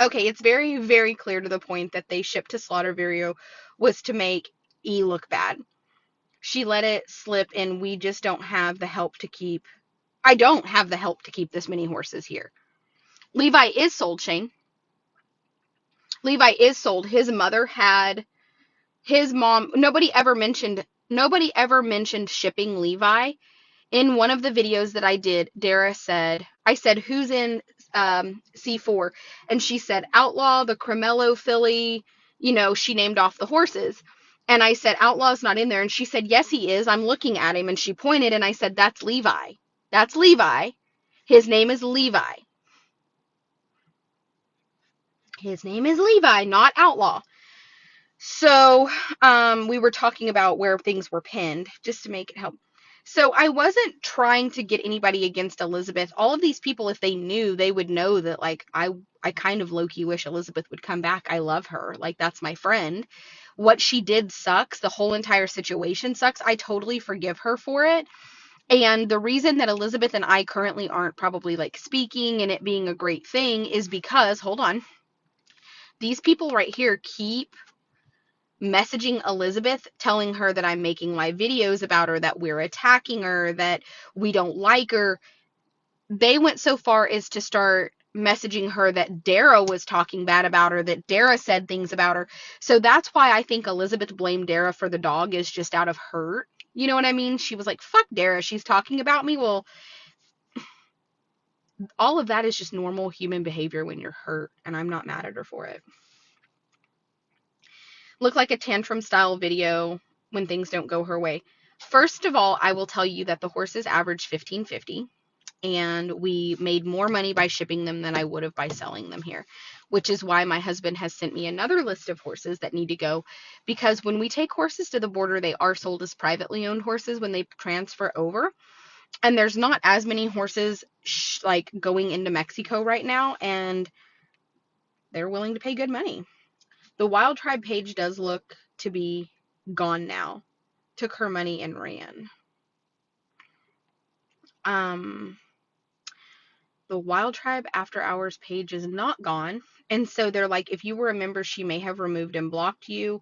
Okay, it's very, very clear to the point that they shipped to Slaughter Video was to make E look bad. She let it slip, and we just don't have the help to keep. I don't have the help to keep this many horses here. Levi is sold, Shane. Levi is sold. His mother had his mom. Nobody ever mentioned shipping Levi. In one of the videos that I did, Dara said, I said, who's in C4? And she said, Outlaw, the Cremello filly, she named off the horses. And I said, Outlaw's not in there. And she said, yes, he is. I'm looking at him. And she pointed, and I said, that's Levi. That's Levi. His name is Levi. His name is Levi, not Outlaw. So we were talking about where things were pinned, just to make it help. So I wasn't trying to get anybody against Elizabeth. All of these people, if they knew, they would know that, like, I kind of low-key wish Elizabeth would come back. I love her. Like, that's my friend. What she did sucks. The whole entire situation sucks. I totally forgive her for it. And the reason that Elizabeth and I currently aren't probably, like, speaking and it being a great thing is because, hold on, these people right here keep messaging Elizabeth, telling her that I'm making live videos about her, that we're attacking her, that we don't like her. They went so far as to start messaging her that Dara was talking bad about her, that Dara said things about her. So that's why I think Elizabeth blamed Dara for the dog, is just out of hurt. You know what I mean? She was like, fuck Dara, she's talking about me. Well, all of that is just normal human behavior when you're hurt, and I'm not mad at her for it. Look like a tantrum style video when things don't go her way. First of all, I will tell you that the horses averaged $15.50, and we made more money by shipping them than I would have by selling them here, which is why my husband has sent me another list of horses that need to go, because when we take horses to the border, they are sold as privately owned horses when they transfer over, and there's not as many horses like going into Mexico right now, and they're willing to pay good money. The Wild Tribe page does look to be gone now. Took her money and ran. The Wild Tribe After Hours page is not gone. And so they're like, if you were a member, she may have removed and blocked you.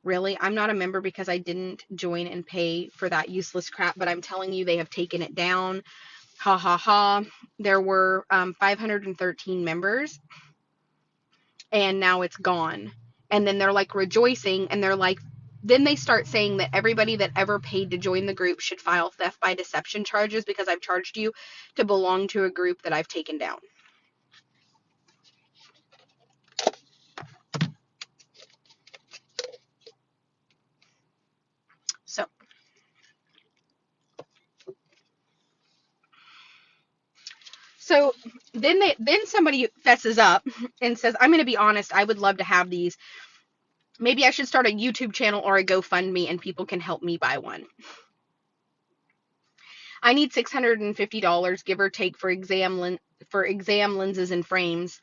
Really? I'm not a member because I didn't join and pay for that useless crap, but I'm telling you, they have taken it down. Ha ha ha. There were 513 members, and now it's gone. And then they're like rejoicing, and they're like, then they start saying that everybody that ever paid to join the group should file theft by deception charges because I've charged you to belong to a group that I've taken down. So then somebody fesses up and says, I'm going to be honest, I would love to have these. Maybe I should start a YouTube channel or a GoFundMe and people can help me buy one. I need $650, give or take, for exam lenses and frames.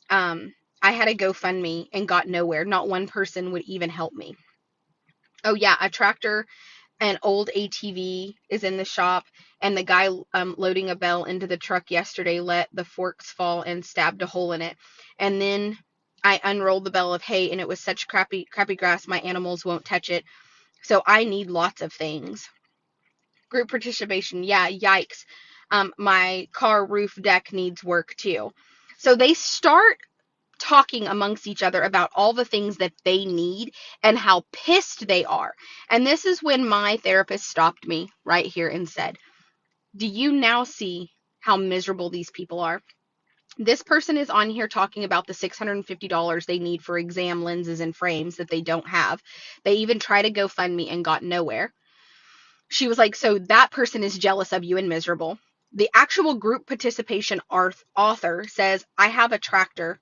I had a GoFundMe and got nowhere. Not one person would even help me. Oh yeah, a tractor, an old ATV is in the shop, and the guy loading a bell into the truck yesterday let the forks fall and stabbed a hole in it. And then I unrolled the bale of hay, and it was such crappy grass, my animals won't touch it. So I need lots of things. Group participation, yeah, yikes. My car roof deck needs work too. So they start talking amongst each other about all the things that they need and how pissed they are. And this is when my therapist stopped me right here and said, do you now see how miserable these people are? This person is on here talking about the $650 they need for exam lenses and frames that they don't have. They even tried to GoFundMe and got nowhere. She was like, so that person is jealous of you and miserable. The actual group participation author says, I have a tractor.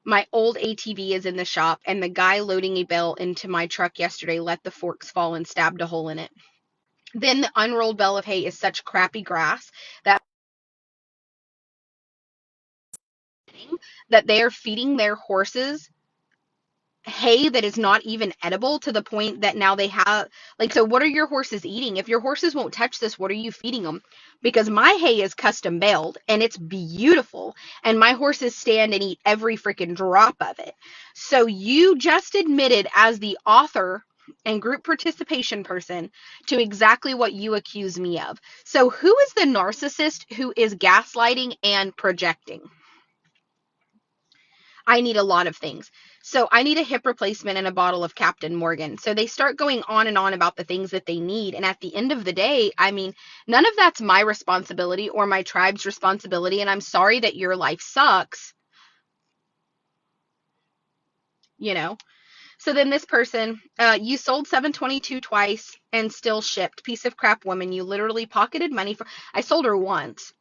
My old ATV is in the shop, and the guy loading a bale into my truck yesterday let the forks fall and stabbed a hole in it. Then the unrolled bale of hay is such crappy grass that they are feeding their horses hay that is not even edible, to the point that now they have, like, so what are your horses eating? If your horses won't touch this, what are you feeding them? Because my hay is custom baled and it's beautiful, and my horses stand and eat every freaking drop of it. So you just admitted, as the author and group participation person, to exactly what you accuse me of. So who is the narcissist who is gaslighting and projecting? I need a lot of things. So I need a hip replacement and a bottle of Captain Morgan. So they start going on and on about the things that they need. And at the end of the day, I mean, none of that's my responsibility or my tribe's responsibility. And I'm sorry that your life sucks. You know? So then this person, you sold 722 twice and still shipped. Piece of crap woman. You literally pocketed money for, I sold her once.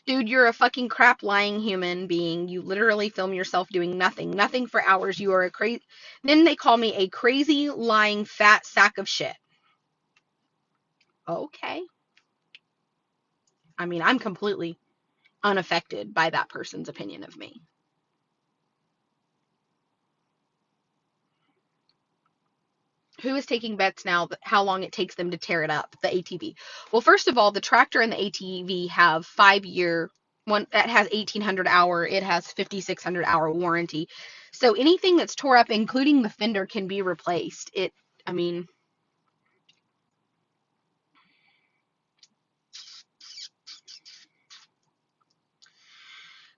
Dude, you're a fucking crap lying human being. You literally film yourself doing nothing for hours. You are a crazy. Then they call me a crazy lying fat sack of shit. Okay. I mean, I'm completely unaffected by that person's opinion of me. Who is taking bets now how long it takes them to tear it up, the ATV? Well, first of all, the tractor and the ATV have 5-year, one that has 1,800 hour, it has 5,600 hour warranty. So anything that's tore up, including the fender, can be replaced. I mean,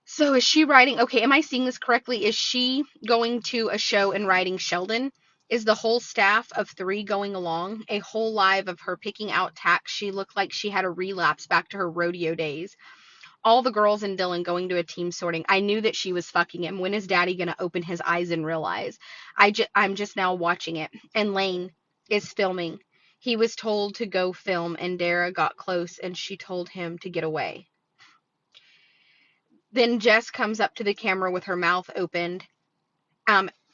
so is she riding? Okay, am I seeing this correctly? Is she going to a show and riding Sheldon? Is the whole staff of 3 going along? A whole live of her picking out tacks. She looked like she had a relapse back to her rodeo days. All the girls and Dylan going to a team sorting. I knew that she was fucking him. When is daddy going to open his eyes and realize? I'm just now watching it. And Lane is filming. He was told to go film, and Dara got close and she told him to get away. Then Jess comes up to the camera with her mouth opened,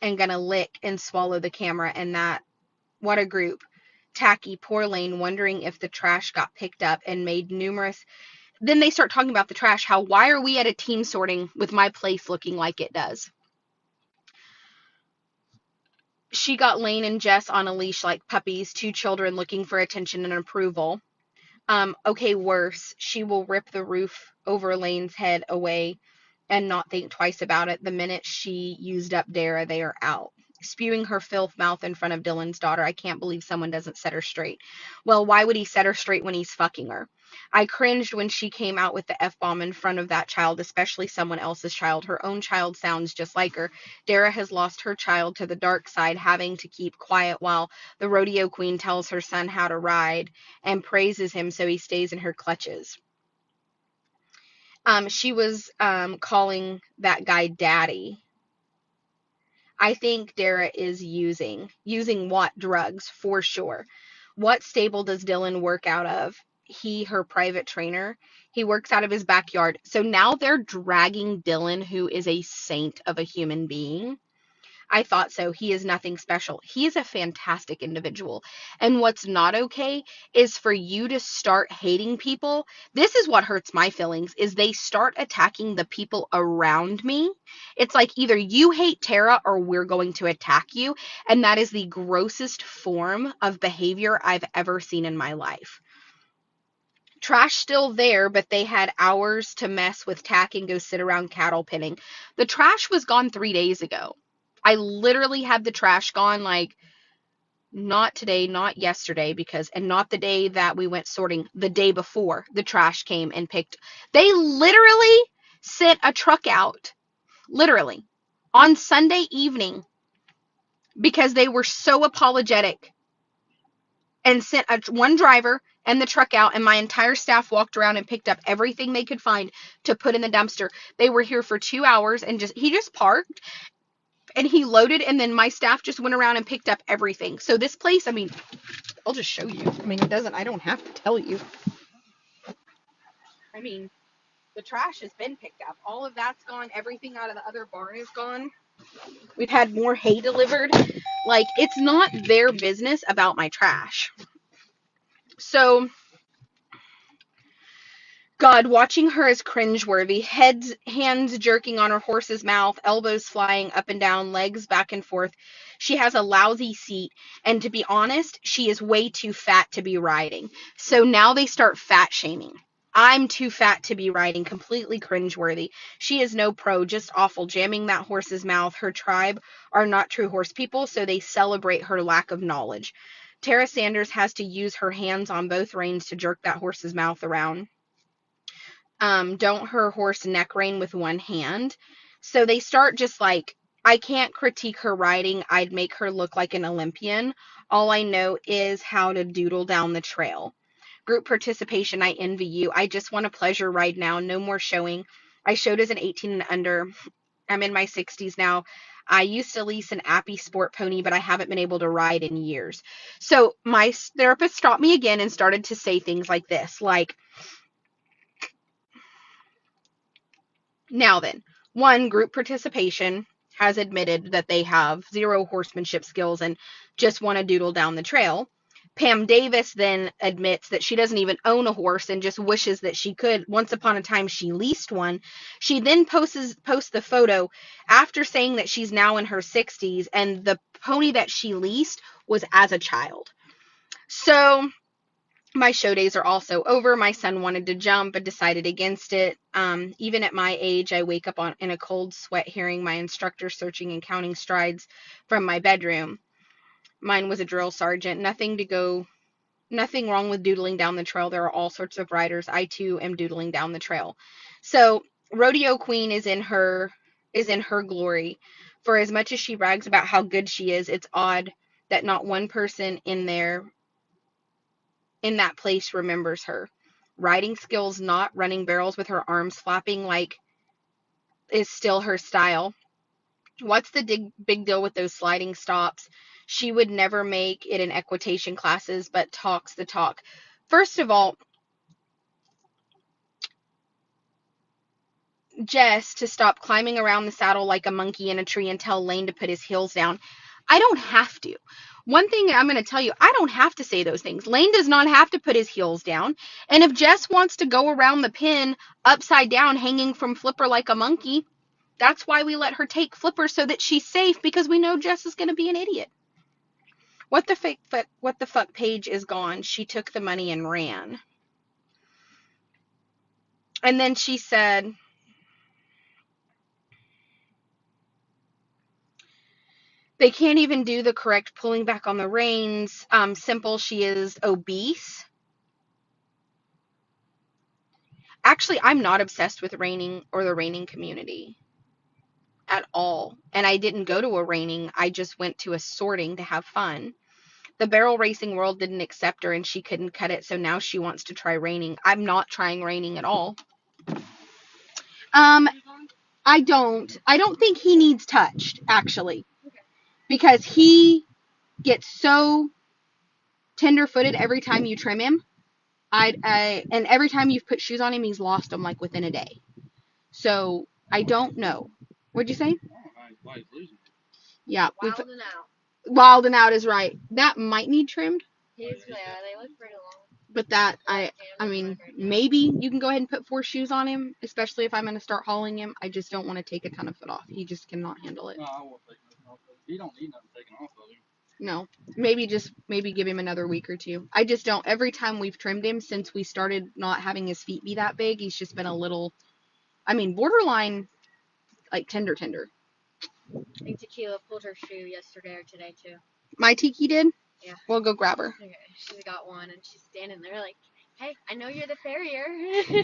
and gonna lick and swallow the camera. And that, what a group. Tacky, poor Lane, wondering if the trash got picked up and made numerous. Then they start talking about the trash. Why are we at a team sorting with my place looking like it does? She got Lane and Jess on a leash like puppies, 2 children looking for attention and approval. Okay, worse. She will rip the roof over Lane's head away and not think twice about it. The minute she used up Dara, they are out. Spewing her filth mouth in front of Dylan's daughter. I can't believe someone doesn't set her straight. Well, why would he set her straight when he's fucking her? I cringed when she came out with the F-bomb in front of that child, especially someone else's child. Her own child sounds just like her. Dara has lost her child to the dark side, having to keep quiet while the rodeo queen tells her son how to ride and praises him so he stays in her clutches. She was calling that guy daddy. I think Dara is using what? Drugs, for sure. What stable does Dylan work out of? He, her private trainer. He works out of his backyard. So now they're dragging Dylan, who is a saint of a human being. I thought so. He is nothing special. He is a fantastic individual. And what's not okay is for you to start hating people. This is what hurts my feelings, is they start attacking the people around me. It's like either you hate Tara or we're going to attack you. And that is the grossest form of behavior I've ever seen in my life. Trash still there, but they had hours to mess with tack and go sit around cattle penning. The trash was gone 3 days ago. I literally had the trash gone like not today, not yesterday, and not the day that we went sorting, the day before the trash came and they literally sent a truck out, literally, on Sunday evening because they were so apologetic, and sent one driver and the truck out, and my entire staff walked around and picked up everything they could find to put in the dumpster. They were here for 2 hours, and he just parked and he loaded, and then my staff just went around and picked up everything. So this place, I mean, I'll just show you. I mean, I don't have to tell you. I mean, the trash has been picked up. All of that's gone. Everything out of the other barn is gone. We've had more hay delivered. Like, it's not their business about my trash. So, God, watching her is cringeworthy. Hands jerking on her horse's mouth, elbows flying up and down, legs back and forth. She has a lousy seat, and to be honest, she is way too fat to be riding. So now they start fat shaming. I'm too fat to be riding, completely cringeworthy. She is no pro, just awful, jamming that horse's mouth. Her tribe are not true horse people, so they celebrate her lack of knowledge. Tara Sanders has to use her hands on both reins to jerk that horse's mouth around. Don't her horse neck rein with one hand. So they start just like, I can't critique her riding. I'd make her look like an Olympian. All I know is how to doodle down the trail. Group participation, I envy you. I just want a pleasure ride now. No more showing. I showed as an 18 and under. I'm in my 60s now. I used to lease an Appy sport pony, but I haven't been able to ride in years. So my therapist stopped me again and started to say things like this, like, now then, one, group participation has admitted that they have zero horsemanship skills and just want to doodle down the trail. Pam Davis then admits that she doesn't even own a horse and just wishes that she could. Once upon a time, she leased one. She then posts the photo after saying that she's now in her 60s, and the pony that she leased was as a child. So my show days are also over. My son wanted to jump but decided against it. Even at my age, I wake up in a cold sweat hearing my instructor searching and counting strides from my bedroom. Mine was a drill sergeant. Nothing wrong with doodling down the trail. There are all sorts of riders. I too am doodling down the trail. So Rodeo Queen is in her glory. For as much as she brags about how good she is, it's odd that not one person in that place remembers her. Riding skills, not running barrels with her arms flapping like, is still her style. What's the big deal with those sliding stops? She would never make it in equitation classes, but talks the talk. First of all, Jess, to stop climbing around the saddle like a monkey in a tree and tell Lane to put his heels down. I don't have to. One thing I'm going to tell you, I don't have to say those things. Lane does not have to put his heels down. And if Jess wants to go around the pen upside down, hanging from Flipper like a monkey, that's why we let her take Flipper, so that she's safe, because we know Jess is going to be an idiot. What the fuck Paige is gone. She took the money and ran. And then she said, they can't even do the correct pulling back on the reins. Simple, she is obese. Actually, I'm not obsessed with reining or the reining community at all. And I didn't go to a reining. I just went to a sorting to have fun. The barrel racing world didn't accept her and she couldn't cut it, so now she wants to try reining. I'm not trying reining at all. I don't think he needs touched, actually. Because he gets so tender-footed every time you trim him. And every time you've put shoes on him, he's lost them like within a day. So I don't know. What'd you say? Yeah. Wild and out. Wild and out is right. That might need trimmed. Yeah, they look pretty long. But that, I mean, maybe you can go ahead and put 4 shoes on him, especially if I'm going to start hauling him. I just don't want to take a ton of foot off. He just cannot handle it. No, I won't take nothing off of him. He don't need nothing taken off of him. No, maybe give him another week or two. I just don't. Every time we've trimmed him since we started not having his feet be that big, he's just been a little, I mean, borderline, like tender. I think Tequila pulled her shoe yesterday or today too. My Tiki did? Yeah. We'll go grab her. Okay, she's got one, and she's standing there like, hey, I know you're the farrier.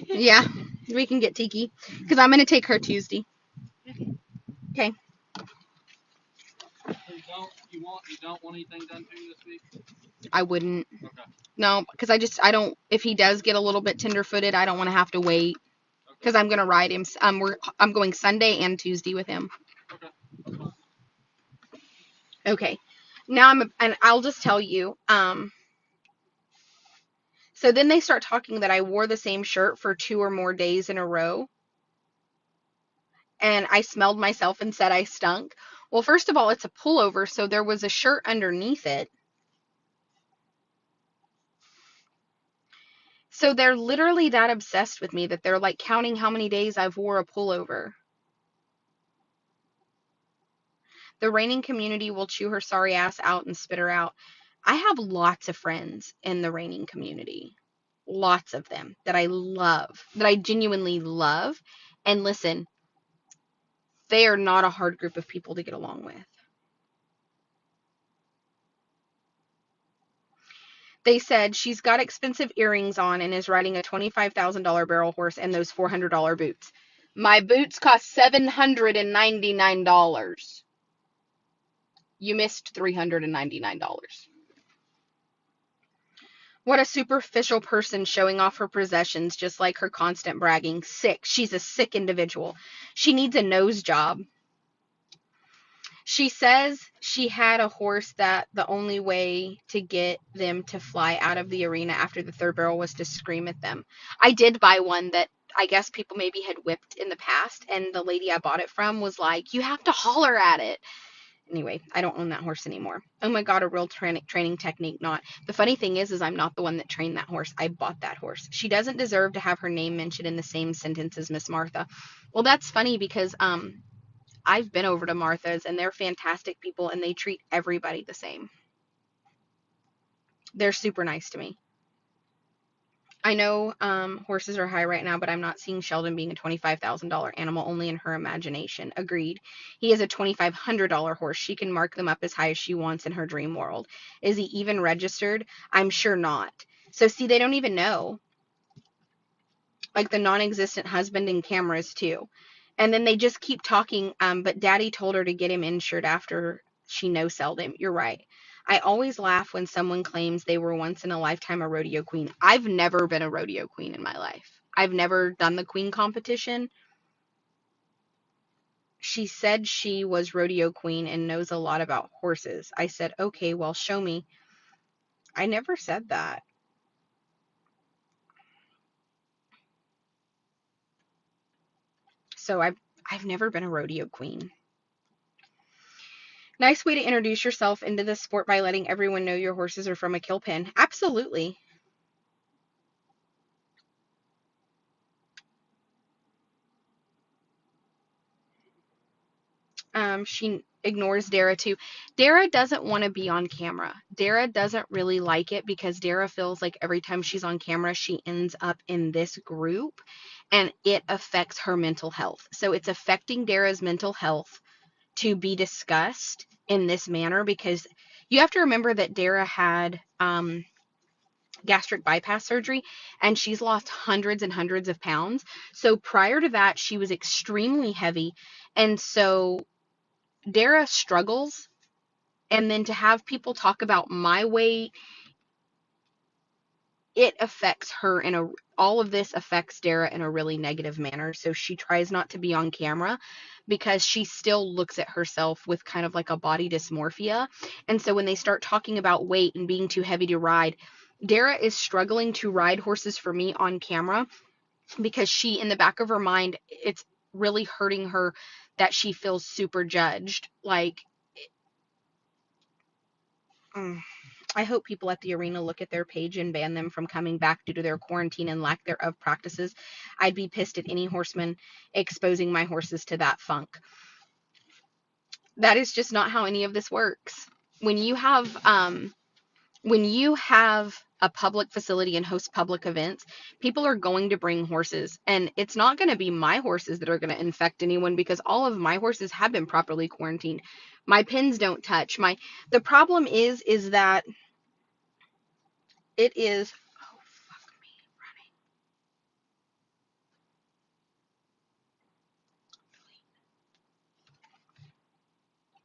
Yeah, we can get Tiki. Because I'm going to take her Tuesday. Okay. So you don't want anything done to you this week? I wouldn't. Okay. No, because I don't, if he does get a little bit tender-footed, I don't want to have to wait. Because I'm going to ride him. I'm going Sunday and Tuesday with him. Okay. Okay. Now and I'll just tell you, so then they start talking that I wore the same shirt for 2 or more days in a row. And I smelled myself and said I stunk. Well, first of all, it's a pullover, so there was a shirt underneath it. So they're literally that obsessed with me that they're like counting how many days I've wore a pullover. The reigning community will chew her sorry ass out and spit her out. I have lots of friends in the reigning community. Lots of them that I love, that I genuinely love. And listen, they are not a hard group of people to get along with. They said she's got expensive earrings on and is riding a $25,000 barrel horse and those $400 boots. My boots cost $799. You missed $399. What a superficial person showing off her possessions just like her constant bragging. Sick. She's a sick individual. She needs a nose job. She says she had a horse that the only way to get them to fly out of the arena after the third barrel was to scream at them. I did buy one that I guess people maybe had whipped in the past, and the lady I bought it from was like, you have to holler at it. Anyway, I don't own that horse anymore. Oh my God, a real training technique, not. The funny thing is I'm not the one that trained that horse. I bought that horse. She doesn't deserve to have her name mentioned in the same sentence as Miss Martha. Well, that's funny because I've been over to Martha's and they're fantastic people and they treat everybody the same. They're super nice to me. I know horses are high right now, but I'm not seeing Sheldon being a $25,000 animal only in her imagination. Agreed. He is a $2,500 horse. She can mark them up as high as she wants in her dream world. Is he even registered? I'm sure not. So see, they don't even know. Like the non-existent husband and cameras too. And then they just keep talking, but Daddy told her to get him insured after she no-selled him. You're right. I always laugh when someone claims they were once in a lifetime a rodeo queen. I've never been a rodeo queen in my life. I've never done the queen competition. She said she was rodeo queen and knows a lot about horses. I said, okay, well, show me. I never said that. So I've never been a rodeo queen. Nice way to introduce yourself into the sport by letting everyone know your horses are from a kill pen. Absolutely. She ignores Dara too. Dara doesn't want to be on camera. Dara doesn't really like it because Dara feels like every time she's on camera, she ends up in this group and it affects her mental health. So it's affecting Dara's mental health to be discussed in this manner because you have to remember that Dara had gastric bypass surgery and she's lost hundreds and hundreds of pounds. So prior to that, she was extremely heavy. And so Dara struggles. And then to have people talk about my weight, it affects her all of this affects Dara in a really negative manner. So she tries not to be on camera because she still looks at herself with kind of like a body dysmorphia. And so when they start talking about weight and being too heavy to ride, Dara is struggling to ride horses for me on camera because she, in the back of her mind, it's really hurting her that she feels super judged. Like, I hope people at the arena look at their page and ban them from coming back due to their quarantine and lack thereof practices. I'd be pissed at any horseman exposing my horses to that funk. That is just not how any of this works. When you have a public facility and host public events, people are going to bring horses, and it's not going to be my horses that are going to infect anyone because all of my horses have been properly quarantined. My pins don't touch. The problem is that it is, oh, fuck me,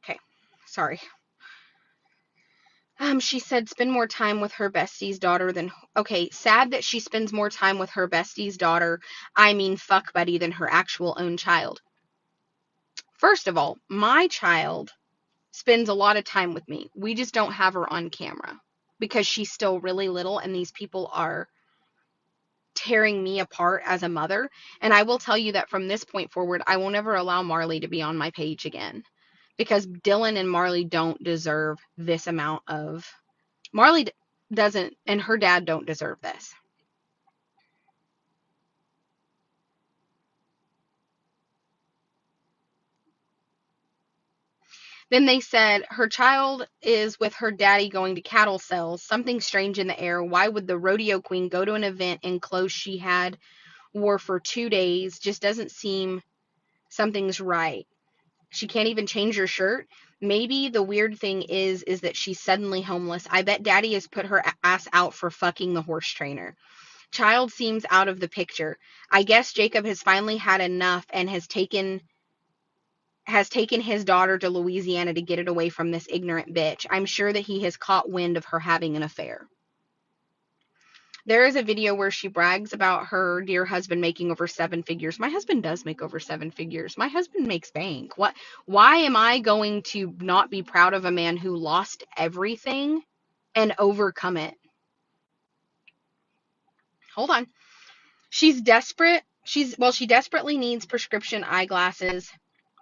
running. Okay, sorry. She said spend more time with her bestie's daughter than, okay, sad that she spends more time with her bestie's daughter, I mean fuck buddy, than her actual own child. First of all, my child spends a lot of time with me. We just don't have her on camera because she's still really little and these people are tearing me apart as a mother. And I will tell you that from this point forward, I won't ever allow Marley to be on my page again because Dylan and Marley don't deserve this amount of, Marley doesn't, and her dad don't deserve this. Then they said her child is with her daddy going to cattle sales. Something strange in the air. Why would the rodeo queen go to an event in clothes she had wore for 2 days? Just doesn't seem, something's right. She can't even change her shirt. Maybe the weird thing is that she's suddenly homeless. I bet daddy has put her ass out for fucking the horse trainer. Child seems out of the picture. I guess Jacob has finally had enough and has taken his daughter to Louisiana to get it away from this ignorant bitch. I'm sure that he has caught wind of her having an affair. There is a video where she brags about her dear husband making over 7 figures. My husband does make over 7 figures. My husband makes bank. Why am I going to not be proud of a man who lost everything and overcome it? Hold on. She's desperate. She desperately needs prescription eyeglasses.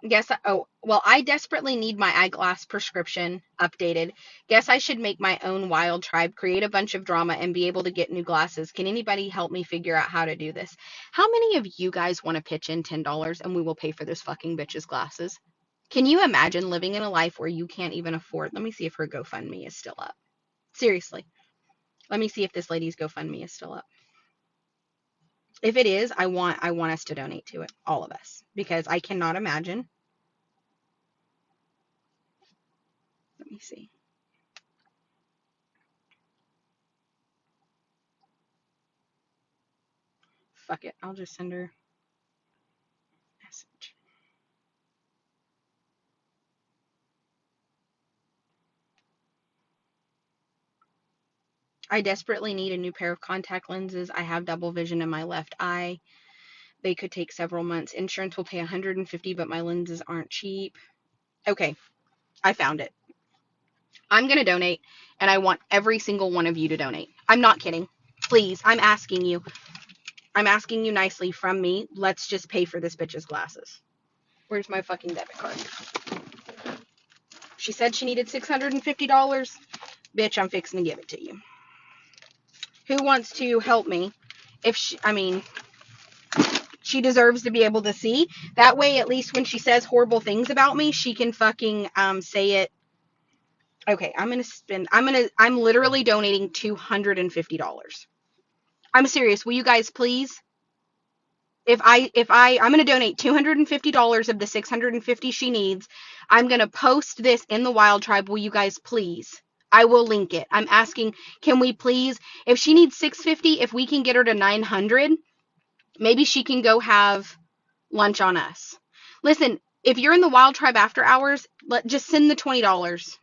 I desperately need my eyeglass prescription updated. Guess I should make my own wild tribe, create a bunch of drama, and be able to get new glasses. Can anybody help me figure out how to do this? How many of you guys want to pitch in $10 and we will pay for this fucking bitch's glasses? Can you imagine living in a life where you can't even afford? Let me see if her GoFundMe is still up. Seriously. Let me see if this lady's GoFundMe is still up. If it is, I want us to donate to it, all of us, because I cannot imagine. Let me see. Fuck it. I'll just send her a message. I desperately need a new pair of contact lenses. I have double vision in my left eye. They could take several months. Insurance will pay $150, but my lenses aren't cheap. Okay, I found it. I'm going to donate, and I want every single one of you to donate. I'm not kidding. Please, I'm asking you. I'm asking you nicely from me. Let's just pay for this bitch's glasses. Where's my fucking debit card? She said she needed $650. Bitch, I'm fixing to give it to you. Who wants to help me? She deserves to be able to see. That way, at least when she says horrible things about me, she can fucking say it. Okay, I'm literally donating $250. I'm serious. Will you guys please? I'm going to donate $250 of the $650 she needs. I'm going to post this in the Wild Tribe. Will you guys please? I will link it. I'm asking, can we please, if she needs $650, if we can get her to $900, maybe she can go have lunch on us. Listen, if you're in the Wild Tribe after hours, just send the $20.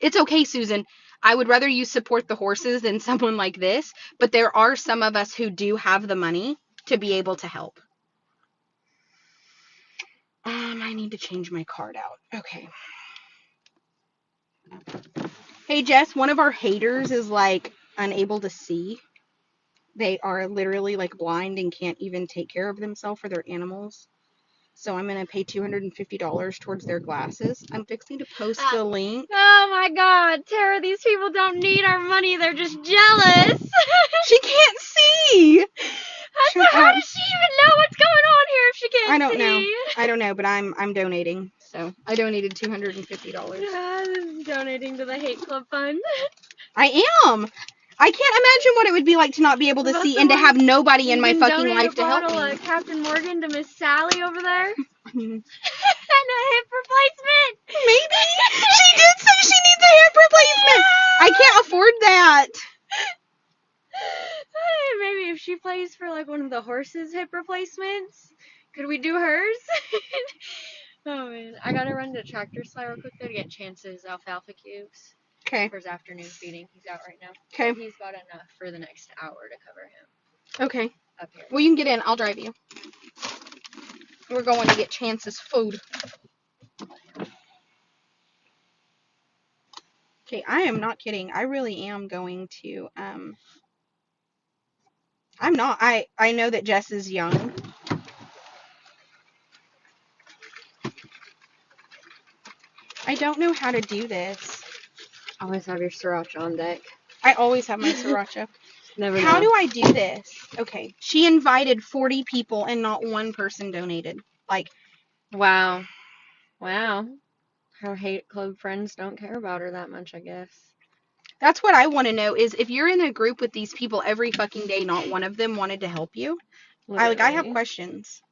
It's okay, Susan. I would rather you support the horses than someone like this, but there are some of us who do have the money to be able to help. I need to change my card out. Okay. Hey, Jess, one of our haters is like unable to see. They are literally like blind and can't even take care of themselves or their animals. So I'm going to pay $250 towards their glasses. I'm fixing to post the link. Oh my God, Tara, these people don't need our money. They're just jealous. She can't see. How does she even know what's going on here if she can't see? I don't know, but I'm donating. So I donated $250. Yeah, this is donating to the Hate Club Fund. I am. I can't imagine what it would be like to not be able to see and to have nobody in my fucking life to help me. Donate a bottle of Captain Morgan to Miss Sally over there. And a hip replacement. Maybe. She did say she needs a hip replacement. I can't afford that. Maybe if she plays for like one of the horses' hip replacements, could we do hers? Oh man, I gotta run to Tractor Supply real quick though to get Chance's alfalfa cubes Okay. for his afternoon feeding. He's out right now. Okay. He's got enough for the next hour to cover him Okay. up here. Well, you can get in. I'll drive you. We're going to get Chance's food. Okay, I am not kidding. I really am going to, I'm not. I know that Jess is young. I don't know how to do this. Always have your sriracha on deck. I always have my sriracha. Never How know. do I do this? Okay. She invited 40 people and not one person donated. Like, Wow. Wow. Her hate club friends don't care about her that much, I guess. that's what I want to know is if you're in a group with these people every fucking day, not one of them wanted to help you. I have Literally. questions.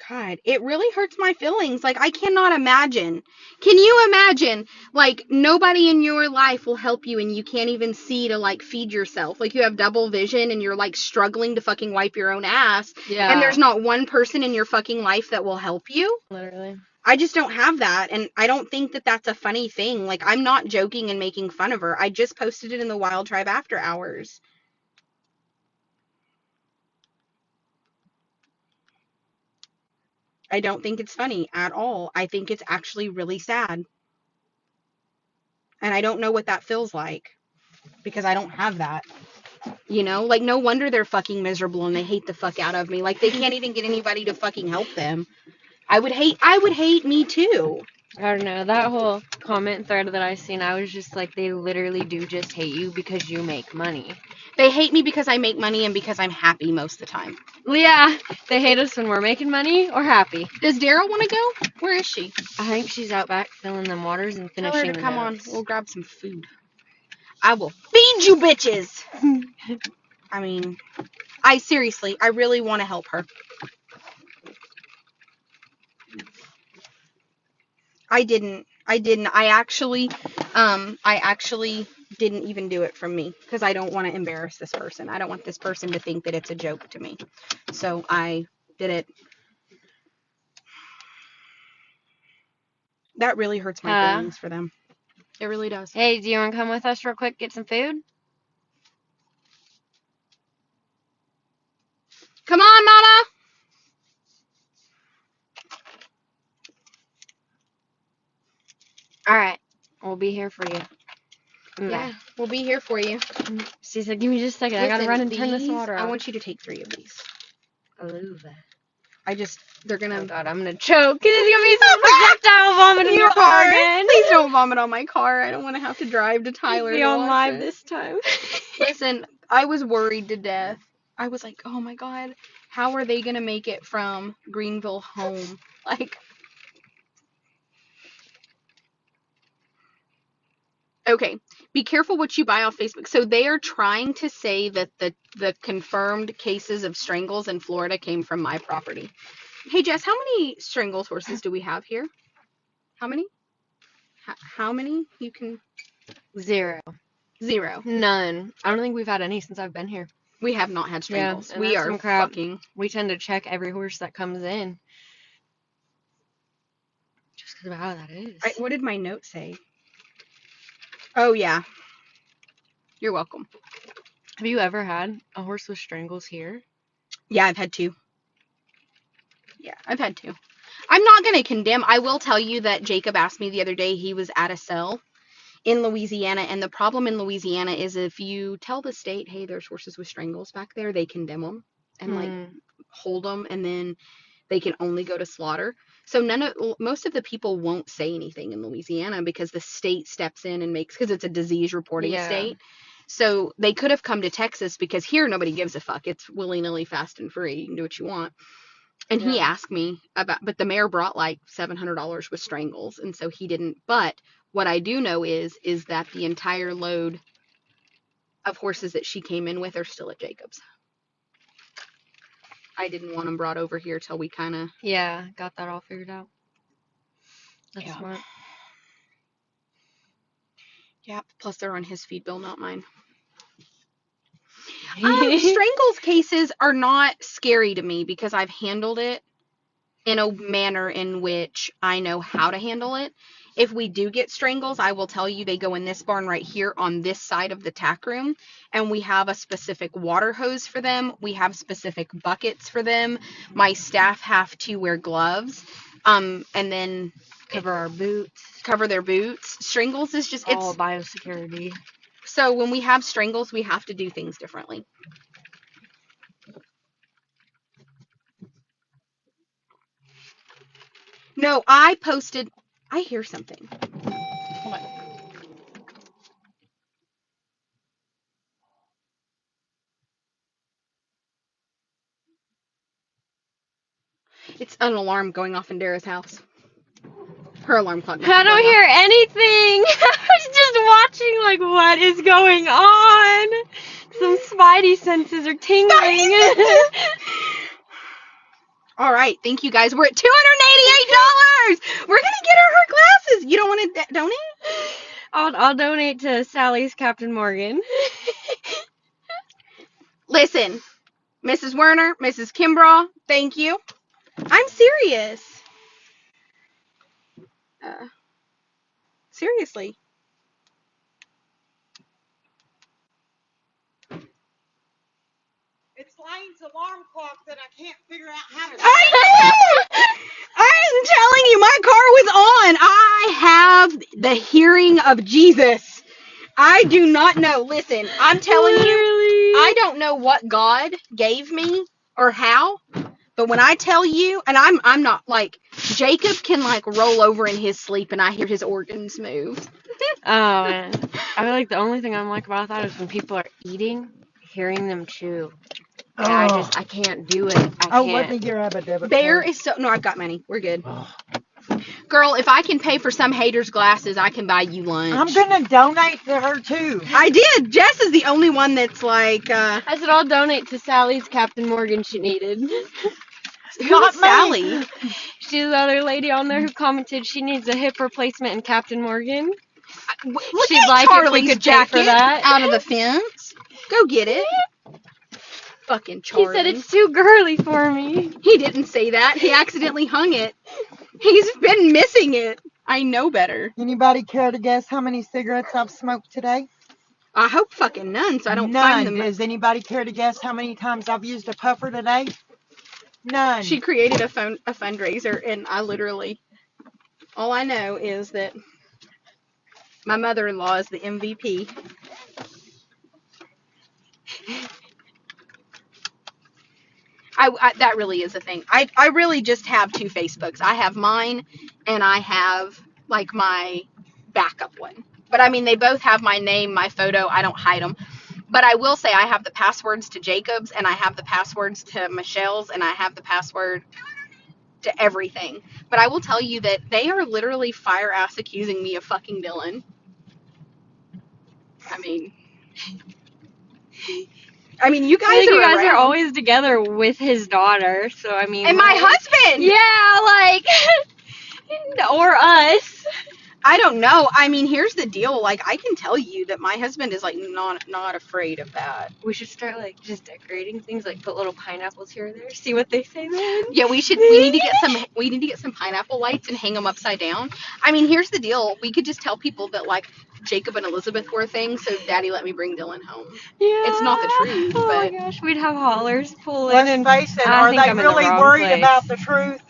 God, it really hurts my feelings. Like, I cannot imagine. Can you imagine? Like, nobody in your life will help you and you can't even see to, like, feed yourself. Like, you have double vision and you're, like, struggling to fucking wipe your own ass. Yeah. And there's not one person in your fucking life that will help you. Literally. I just don't have that. And I don't think that that's a funny thing. Like, I'm not joking and making fun of her. I just posted it in the Wild Tribe After Hours. I don't think it's funny at all. I think it's actually really sad. And I don't know what that feels like because I don't have that. You know, like no wonder they're fucking miserable and they hate the fuck out of me. Like they can't even get anybody to fucking help them. I would hate me too. I don't know. That whole comment thread that I seen, I was just like, they literally do just hate you because you make money. They hate me because I make money and because I'm happy most of the time. Yeah, they hate us when we're making money or happy. Does Daryl want to go? Where is she? I think she's out back filling them waters and Tell her finishing to the come on. notes. We'll grab some food. I will feed you bitches. I mean, I really want to help her. I didn't. I actually didn't even do it from me because I don't want to embarrass this person. I don't want this person to think that it's a joke to me. So I did it. That really hurts my feelings for them. It really does. Hey, do you want to come with us real quick, get some food? Come on, Mama. All right, we'll be here for you. Yeah, we'll be here for you. She said, give me just a second. I gotta run and turn this water off. I want you to take 3 of these. They're gonna. Oh God, I'm gonna choke. It's gonna be some projectile vomit in your car again. Please don't vomit on my car. I don't want to have to drive to Tyler. Be on live this time. Listen, I was worried to death. I was like, oh my God, how are they gonna make it from Greenville home? Like, okay, be careful what you buy off Facebook. So they are trying to say that the confirmed cases of strangles in Florida came from my property. Hey Jess, how many strangles horses do we have here? How many? How many? You can. 0. 0. None. I don't think we've had any since I've been here. We have not had strangles. Yeah, we are fucking. We tend to check every horse that comes in. Just because of how that is. What did my note say? Oh yeah. You're welcome. Have you ever had a horse with strangles here? Yeah, I've had 2. Yeah, I've had 2. I'm not going to condemn. I will tell you that Jacob asked me the other day, he was at a sale in Louisiana, and the problem in Louisiana is if you tell the state, hey, there's horses with strangles back there, they condemn them and like hold them, and then they can only go to slaughter. So most of the people won't say anything in Louisiana because the state steps in and makes, because it's a disease reporting state. So they could have come to Texas because here nobody gives a fuck. It's willy-nilly, fast and free. You can do what you want. And he asked me about, but the mayor brought like $700 with strangles, and so he didn't. But what I do know is that the entire load of horses that she came in with are still at Jacob's. I didn't want them brought over here till we kind of got that all figured out. That's smart. Yeah, plus they're on his feed bill, not mine. Strangles cases are not scary to me because I've handled it in a manner in which I know how to handle it. If we do get strangles, I will tell you they go in this barn right here on this side of the tack room, and we have a specific water hose for them. We have specific buckets for them. My staff have to wear gloves, and then Cover their boots. Strangles is just all biosecurity. So when we have strangles, we have to do things differently. No, I hear something. Hold on. It's an alarm going off in Dara's house. Her alarm clock. I don't hear anything. I was just watching, like, what is going on? Some spidey senses are tingling. All right, thank you guys. We're at $288. We're gonna get her glasses. You don't want to donate? I'll donate to Sally's Captain Morgan. Listen, Mrs. Werner, Mrs. Kimbrough, thank you. I'm serious. Seriously. It's Lane's alarm clock that I can't figure out how to. I know! I'm telling you, my car was on. I have the hearing of Jesus. I do not know. Listen, I'm telling you, I don't know what God gave me or how, but when I tell you, and I'm not like, Jacob can like roll over in his sleep and I hear his organs move. Oh, man. I feel like the only thing I'm like about that is when people are eating, hearing them chew. And I can't do it. I can't. Let me grab a debit Bear card. is so, no, I've got money. We're good. Girl, if I can pay for some hater's glasses, I can buy you lunch. I'm going to donate to her, too. I did. Jess is the only one that's like, I said I'll donate to Sally's Captain Morgan she needed. Who's Sally? She's the other lady on there who commented she needs a hip replacement in Captain Morgan. Look She'd at like Charlie's if we could jacket pay for that. out of the fence. Go get it. Fucking Charlie. He said it's too girly for me. He didn't say that. He accidentally hung it. He's been missing it. I know better. Anybody care to guess how many cigarettes I've smoked today? I hope fucking none, so I don't None. find them. Does anybody care to guess how many times I've used a puffer today? None. She created a fundraiser, and I literally, all I know is that my mother-in-law is the MVP. That really is a thing. I really just have two Facebooks. I have mine, and I have like my backup one. But I mean, they both have my name, my photo. I don't hide them. But I will say I have the passwords to Jacob's, and I have the passwords to Michelle's, and I have the password to everything. But I will tell you that they are literally fire-ass accusing me of fucking Dylan. I mean, you guys are always together with his daughter, so I mean. And my husband! Yeah, like, or us. I don't know. I mean, here's the deal. Like, I can tell you that my husband is, like, not afraid of that. We should start, like, just decorating things, like, put little pineapples here and there. See what they say then. Yeah, we need to get some pineapple lights and hang them upside down. I mean, here's the deal. We could just tell people that, like, Jacob and Elizabeth were a thing, so Daddy let me bring Dylan home. Yeah. It's not the truth, oh but. Oh, my gosh. We'd have haulers pull in. Let's face it, are they really worried about the truth?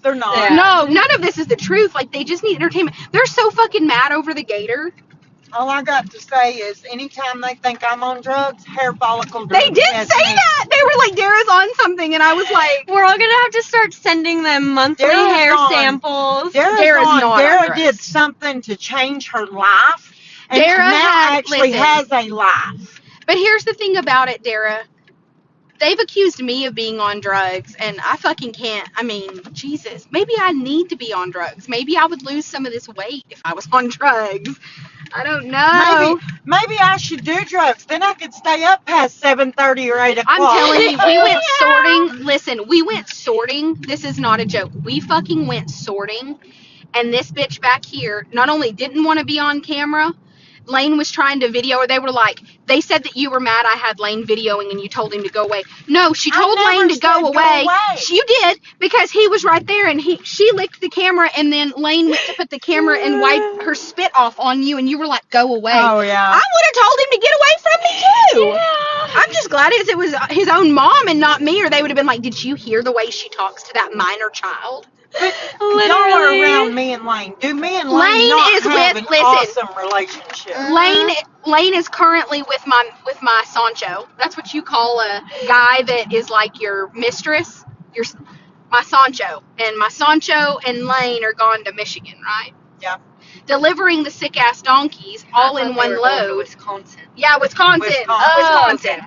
They're not. Yeah. No, none of this is the truth. Like, they just need entertainment. They're so fucking mad over the gator. All I got to say is anytime they think I'm on drugs, hair follicle drugs. They did say that. They were like, Dara's on something. And I was like. We're all going to have to start sending them monthly hair samples. Dara did something to change her life. And Dara now actually listen, has a life. but here's the thing about it, Dara. They've accused me of being on drugs, and I fucking can't. I mean, Jesus, maybe I need to be on drugs. Maybe I would lose some of this weight if I was on drugs. I don't know. Maybe I should do drugs. Then I could stay up past 7:30 or 8 o'clock. I'm telling you, we went sorting. Listen, we went sorting. This is not a joke. We fucking went sorting, and this bitch back here not only didn't want to be on camera, Lane was trying to video her. They were like, they said that you were mad I had Lane videoing and you told him to go away. No, she told Lane to go away. You did, because he was right there, and she licked the camera, and then Lane went to put the camera and wipe her spit off on you, and you were like, go away. Oh, yeah. I would have told him to get away from me too. Yeah. I'm just glad it was his own mom and not me, or they would have been like, did you hear the way she talks to that minor child? Y'all are around me and Lane. Do me and Lane not have an awesome relationship? Lane is currently with my Sancho. That's what you call a guy that is like your mistress. My Sancho. And my Sancho and Lane are gone to Michigan, right? Yeah. Delivering the sick ass donkeys all in one load. Wisconsin. Yeah, Wisconsin. Wisconsin.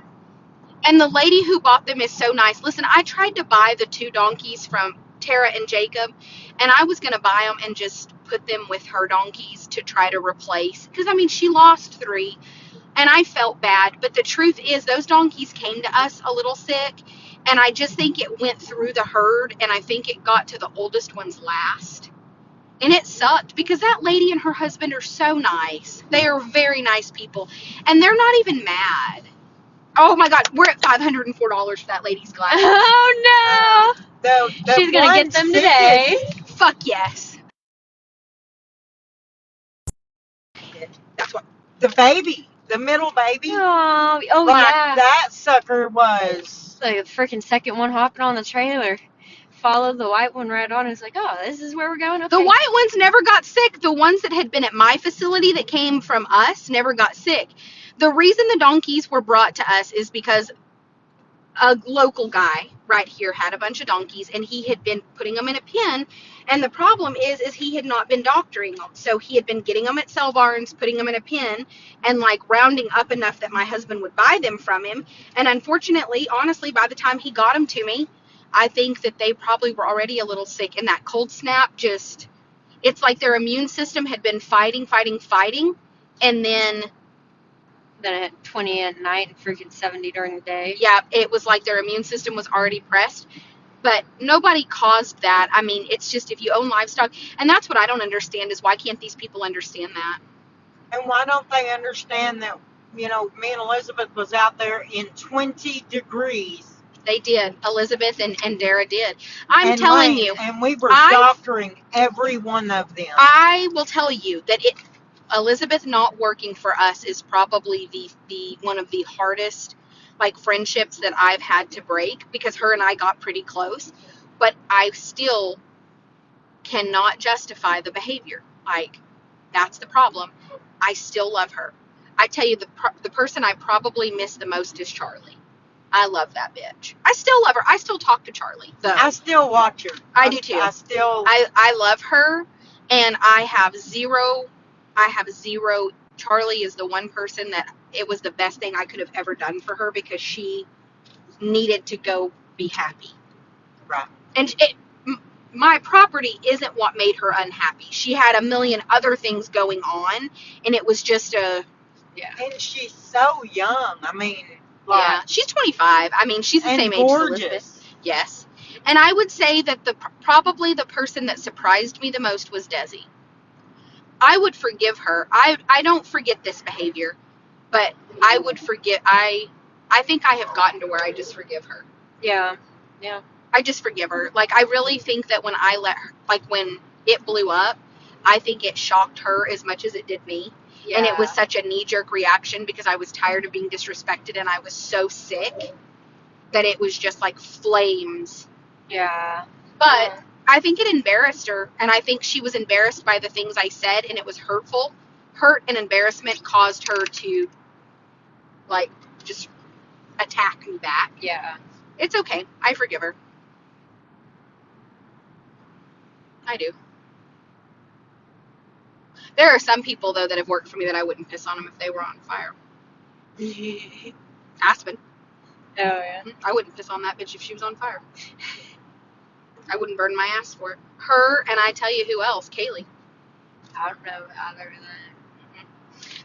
And the lady who bought them is so nice. Listen, I tried to buy the 2 donkeys from Tara and Jacob, and I was going to buy them and just put them with her donkeys to try to replace, because I mean, she lost 3 and I felt bad, but the truth is those donkeys came to us a little sick, and I just think it went through the herd, and I think it got to the oldest ones last, and it sucked, because that lady and her husband are so nice. They are very nice people, and they're not even mad. Oh my God, we're at $504 for that lady's glass. Oh no! She's gonna get them today. Fuck yes. That's what. The baby, the middle baby. Oh like, yeah. That sucker was. Like the freaking second one hopping on the trailer. Followed the white one right on. It's like, oh, this is where we're going. Okay. The white ones never got sick. The ones that had been at my facility that came from us never got sick. The reason the donkeys were brought to us is because a local guy right here had a bunch of donkeys, and he had been putting them in a pen, and the problem is he had not been doctoring them. So he had been getting them at Cell Barns, putting them in a pen, and like rounding up enough that my husband would buy them from him. And unfortunately, honestly, by the time he got them to me, I think that they probably were already a little sick, and that cold snap just, it's like their immune system had been fighting, and then at 20 at night and freaking 70 during the day. Yeah, it was like their immune system was already pressed. But nobody caused that. I mean, it's just if you own livestock, and that's what I don't understand, is why can't these people understand that? And why don't they understand that, me and Elizabeth was out there in 20 degrees. They did. Elizabeth and Dara did. I'm telling you. And we were doctoring every one of them. I will tell you that Elizabeth not working for us is probably the one of the hardest like friendships that I've had to break, because her and I got pretty close, but I still cannot justify the behavior. Like, that's the problem. I still love her. I tell you, the person I probably miss the most is Charlie. I love that bitch. I still love her. I still talk to Charlie, though. I still watch her. I do too. I love her, and I have zero. Charlie is the one person that it was the best thing I could have ever done for her, because she needed to go be happy. Right. And my property isn't what made her unhappy. She had a million other things going on, and it was just And she's so young. I mean, like, she's 25. I mean, she's the same age as Elizabeth. Yes. And I would say that probably the person that surprised me the most was Desi. I would forgive her. I don't forget this behavior, but I would forgive. I think I have gotten to where I just forgive her. Yeah. I just forgive her. Like, I really think that when I let her, like when it blew up, I think it shocked her as much as it did me. Yeah. And it was such a knee-jerk reaction, because I was tired of being disrespected, and I was so sick that it was just like flames. Yeah. But I think it embarrassed her, and I think she was embarrassed by the things I said, and it was hurtful. Hurt and embarrassment caused her to, like, just attack me back. Yeah. It's okay. I forgive her. I do. There are some people though that have worked for me that I wouldn't piss on them if they were on fire. Aspen. Oh yeah. I wouldn't piss on that bitch if she was on fire. I wouldn't burn my ass for it. Her, and I tell you who else, Kaylee. I don't know other than that.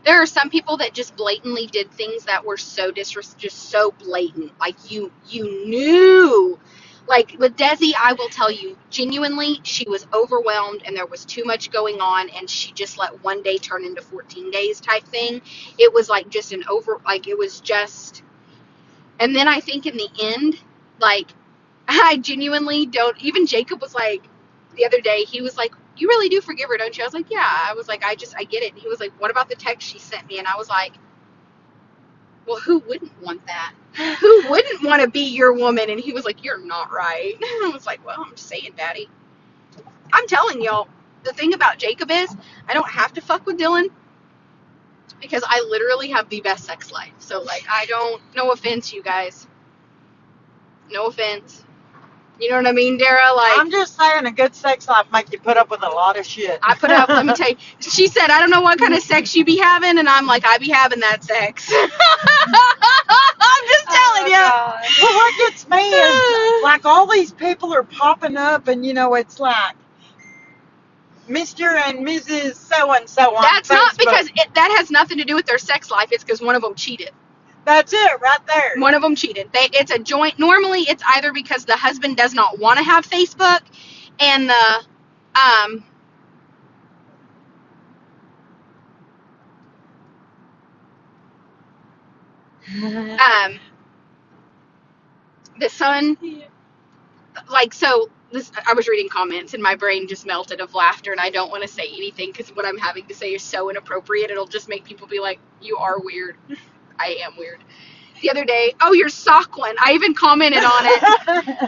There are some people that just blatantly did things that were so just so blatant. Like you knew. Like with Desi, I will tell you, genuinely, she was overwhelmed and there was too much going on, and she just let one day turn into 14 days type thing. It was like just it was just. And then I think in the end, like, I genuinely don't. Even Jacob was like, the other day, he was like, "You really do forgive her, don't you?" I was like, "Yeah." I was like, I get it. And he was like, "What about the text she sent me?" And I was like, well, who wouldn't want that? Who wouldn't want to be your woman? And he was like, "You're not right." I was like, well, I'm just saying, Daddy. I'm telling y'all, the thing about Jacob is, I don't have to fuck with Dylan because I literally have the best sex life. So, like, I don't, no offense, you guys. No offense. You know what I mean, Dara? Like, I'm just saying, a good sex life make you put up with a lot of shit. I put up, let me tell you, she said, "I don't know what kind of sex you be having," and I'm like, "I be having that sex." I'm just telling you. God. Well, what gets me is, like, all these people are popping up, and, you know, it's like, Mr. and Mrs. So-and-so on That's Facebook. not because that has nothing to do with their sex life. It's because one of them cheated. That's it, right there. One of them cheated. It's a joint. Normally, it's either because the husband does not want to have Facebook, and the son, like, so this, I was reading comments and my brain just melted of laughter, and I don't want to say anything because what I'm having to say is so inappropriate. It'll just make people be like, "You are weird." I am weird. The other day, "Oh, your sock one." I even commented on it.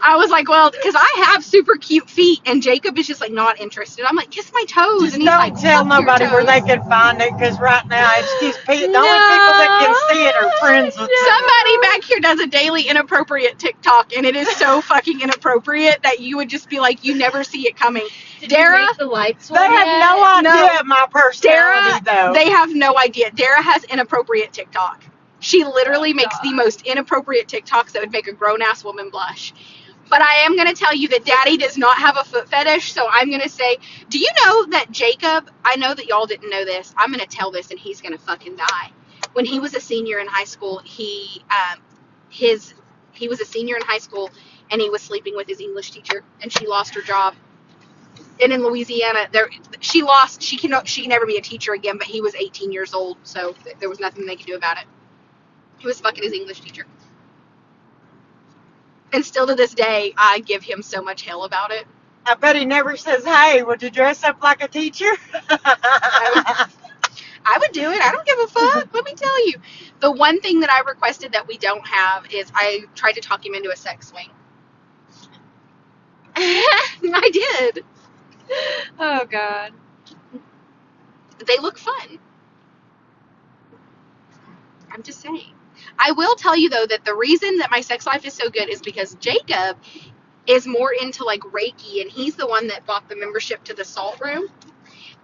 I was like, well, because I have super cute feet, and Jacob is just like not interested. I'm like, "Kiss my toes," Just and he's don't like, tell "Fuck your nobody where they toes." can find it, because right now it's just the only people that can see it are friends with them. Somebody back here does a daily inappropriate TikTok, and it is so fucking inappropriate that you would just be like, you never see it coming. Did Dara, you make the lights They have no idea of my personality, though. They have no idea. Dara has inappropriate TikTok. She literally makes the most inappropriate TikToks that would make a grown-ass woman blush. But I am going to tell you that Daddy does not have a foot fetish, so I'm going to say, do you know that Jacob, I know that y'all didn't know this, I'm going to tell this and he's going to fucking die. When he was a senior in high school, he was a senior in high school, and he was sleeping with his English teacher, and she lost her job. And in Louisiana, she can never be a teacher again, but he was 18 years old, so there was nothing they could do about it. He was fucking his English teacher. And still to this day, I give him so much hell about it. I bet he never says, "Hey, would you dress up like a teacher?" I would do it. I don't give a fuck. Let me tell you. The one thing that I requested that we don't have is I tried to talk him into a sex swing. I did. Oh God. They look fun. I'm just saying. I will tell you, though, that the reason that my sex life is so good is because Jacob is more into, like, Reiki, and he's the one that bought the membership to the Salt Room.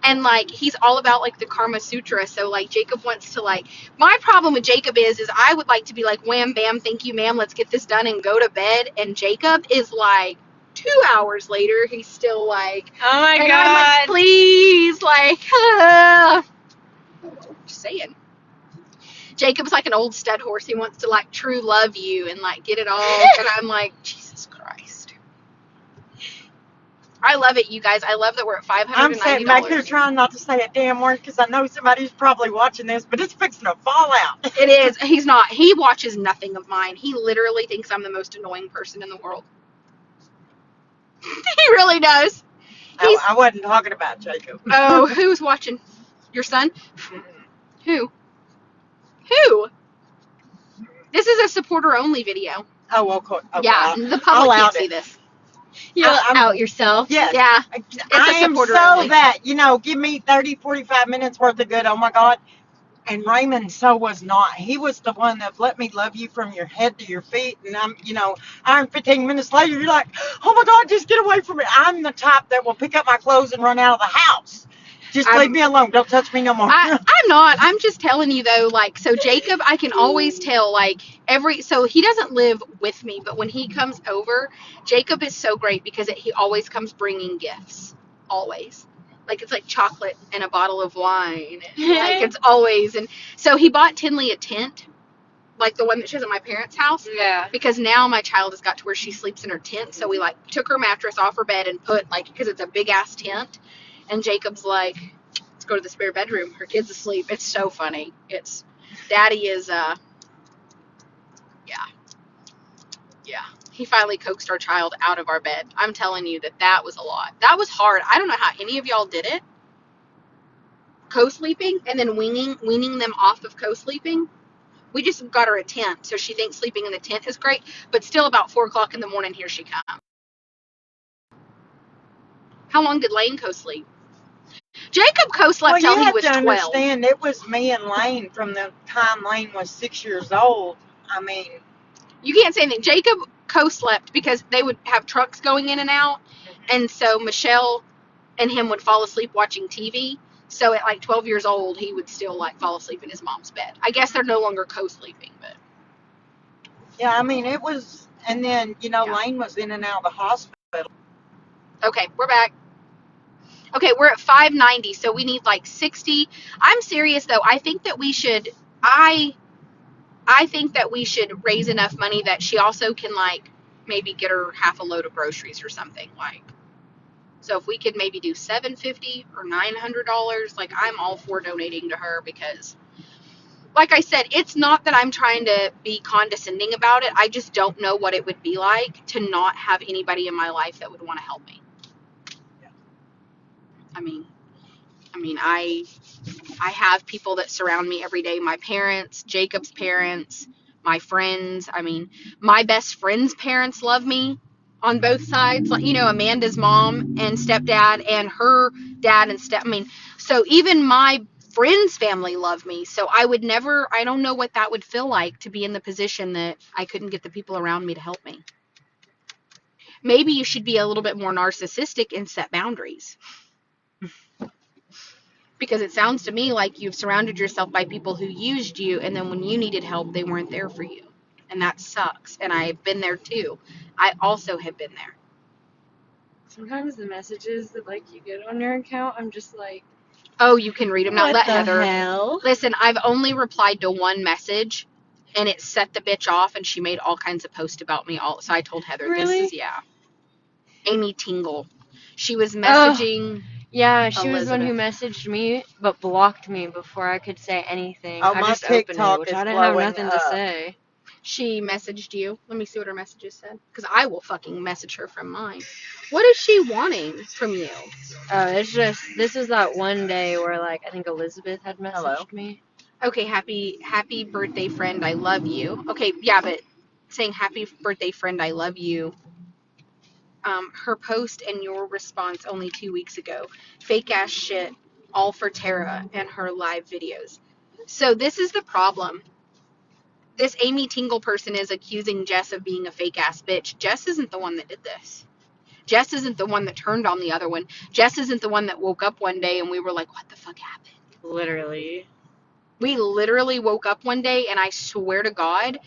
And, like, he's all about, like, the Karma Sutra. So, like, Jacob wants to, like, my problem with Jacob is I would like to be like, wham, bam, thank you, ma'am, let's get this done and go to bed. And Jacob is, like, 2 hours later, he's still, like, Oh my and God. I'm like, please, like, just saying. Jacob's like an old stud horse. He wants to, like, true love you and, like, get it all. And I'm like, Jesus Christ. I love it, you guys. I love that we're at $590. I'm sitting back here trying not to say a damn word because I know somebody's probably watching this, but it's fixing to fall out. It is. He's not. He watches nothing of mine. He literally thinks I'm the most annoying person in the world. He really does. I wasn't talking about Jacob. Oh, who's watching? Your son? Who? Who? This is a supporter-only video. Oh, okay. Yeah, the public can't see this. You out yourself. Yes. Yeah. I am supporter so only. that, give me 30, 45 minutes worth of good. Oh, my God. And Raymond so was not. He was the one that let me love you from your head to your feet. And I'm 15 minutes later, you're like, oh, my God, just get away from me. I'm the type that will pick up my clothes and run out of the house. Just leave me alone. Don't touch me no more. I'm not. I'm just telling you though, like, so Jacob, I can always tell, like, so he doesn't live with me, but when he comes over, Jacob is so great because he always comes bringing gifts. Always. Like, it's like chocolate and a bottle of wine. Like, it's always. And so he bought Tinley a tent, like the one that she has at my parents' house. Yeah. Because now my child has got to where she sleeps in her tent. So we, like, took her mattress off her bed and put, like, because it's a big ass tent. And Jacob's like, let's go to the spare bedroom. Her kid's asleep. It's so funny. Daddy is, yeah. He finally coaxed our child out of our bed. I'm telling you that was a lot. That was hard. I don't know how any of y'all did it. Co-sleeping and then weaning them off of co-sleeping. We just got her a tent, so she thinks sleeping in the tent is great, but still about 4 o'clock in the morning, here she comes. How long did Lane co-sleep? Jacob co-slept till he was 12. You have to understand, it was me and Lane from the time Lane was 6 years old. I mean, you can't say anything. Jacob co-slept because they would have trucks going in and out, and so Michelle and him would fall asleep watching TV. So at like 12 years old, he would still like fall asleep in his mom's bed. I guess they're no longer co-sleeping, but yeah, I mean it was, and then Lane was in and out of the hospital. Okay, we're back. Okay, we're at 590, so we need like 60. I'm serious though. I think that we should. I think that we should raise enough money that she also can like maybe get her half a load of groceries or something like. So if we could maybe do $750 or $900, like I'm all for donating to her because, like I said, it's not that I'm trying to be condescending about it. I just don't know what it would be like to not have anybody in my life that would want to help me. I mean, I have people that surround me every day. My parents, Jacob's parents, my friends. I mean, my best friend's parents love me on both sides. Like, Amanda's mom and stepdad and her dad and so even my friend's family love me. So I don't know what that would feel like to be in the position that I couldn't get the people around me to help me. Maybe you should be a little bit more narcissistic and set boundaries. Because it sounds to me like you've surrounded yourself by people who used you, and then when you needed help, they weren't there for you. And that sucks. And I've been there too. I also have been there. Sometimes the messages that you get on your account, I'm just like, oh, you can read them. Now let Heather. Hell? Listen, I've only replied to one message, and it set the bitch off, and she made all kinds of posts about me. So I told Heather, really? Amy Tingle. She was messaging. Yeah, she was the one who messaged me, but blocked me before I could say anything. Oh, I my just TikTok opened it, which is I didn't have blowing nothing up. to say. She messaged you. Let me see what her messages said. Because I will fucking message her from mine. What is she wanting from you? It's just, this is that one day where, I think Elizabeth had messaged me. Okay, happy birthday, friend. I love you. Okay, yeah, but saying happy birthday, friend. I love you. Her post and your response only 2 weeks ago. Fake ass shit, all for Tara and her live videos. So this is the problem. This Amy Tingle person is accusing Jess of being a fake ass bitch. Jess isn't the one that did this. Jess isn't the one that turned on the other one. Jess isn't the one that woke up one day and we were like, what the fuck happened? Literally. We literally woke up one day and I swear to God,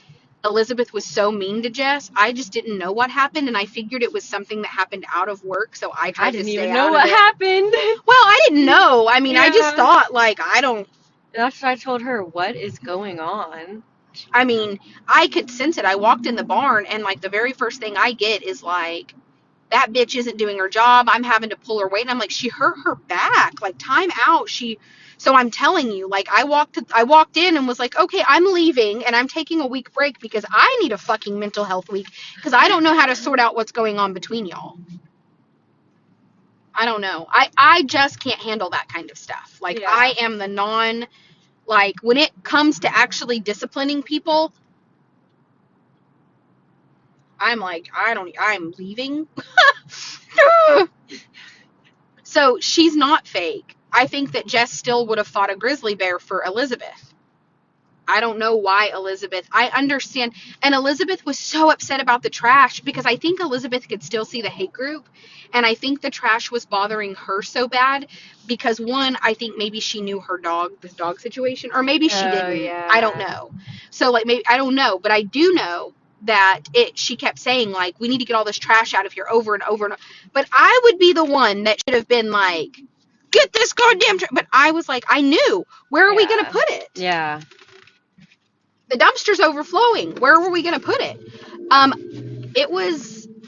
Elizabeth was so mean to Jess. I just didn't know what happened, and I figured it was something that happened out of work, so I tried to stay out of it. I didn't even know what happened. Well, I didn't know. I mean, I just thought, I don't... That's what I told her. What is going on? I mean, I could sense it. I walked in the barn, and, the very first thing I get is, that bitch isn't doing her job. I'm having to pull her weight, and I'm like, she hurt her back. Time out. So I'm telling you, I walked in and was like, okay, I'm leaving and I'm taking a week break because I need a fucking mental health week because I don't know how to sort out what's going on between y'all. I don't know. I just can't handle that kind of stuff. I am the when it comes to actually disciplining people, I'm I'm leaving. So she's not fake. I think that Jess still would have fought a grizzly bear for Elizabeth. I don't know why Elizabeth. I understand. And Elizabeth was so upset about the trash because I think Elizabeth could still see the hate group. And I think the trash was bothering her so bad because, one, I think maybe she knew her dog, this dog situation, or maybe she didn't. Yeah. I don't know. So, like, maybe, I don't know. But I do know that she kept saying, like, we need to get all this trash out of here over and over and over. But I would be the one that should have been like, get this goddamn trash. But I was like, I knew. Where are we going to put it? Yeah. The dumpster's overflowing. Where were we going to put it?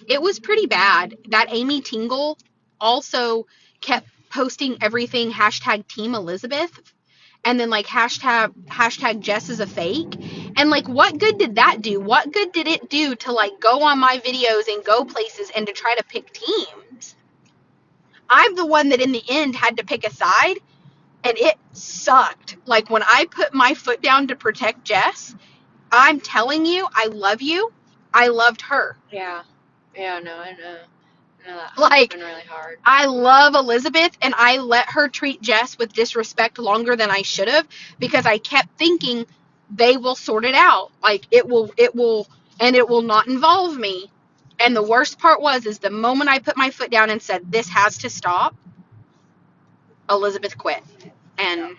It was pretty bad. That Amy Tingle also kept posting everything hashtag Team Elizabeth, and then like hashtag Jess is a fake. And like, what good did that do? What good did it do to like go on my videos and go places and to try to pick teams? I'm the one that in the end had to pick a side. And it sucked. Like, when I put my foot down to protect Jess, I'm telling you, I love you. I loved her. Yeah. Yeah, no, I know. That Like, been really hard. I love Elizabeth, and I let her treat Jess with disrespect longer than I should have because I kept thinking they will sort it out. Like, it will not involve me. And the worst part is the moment I put my foot down and said, this has to stop, Elizabeth quit. And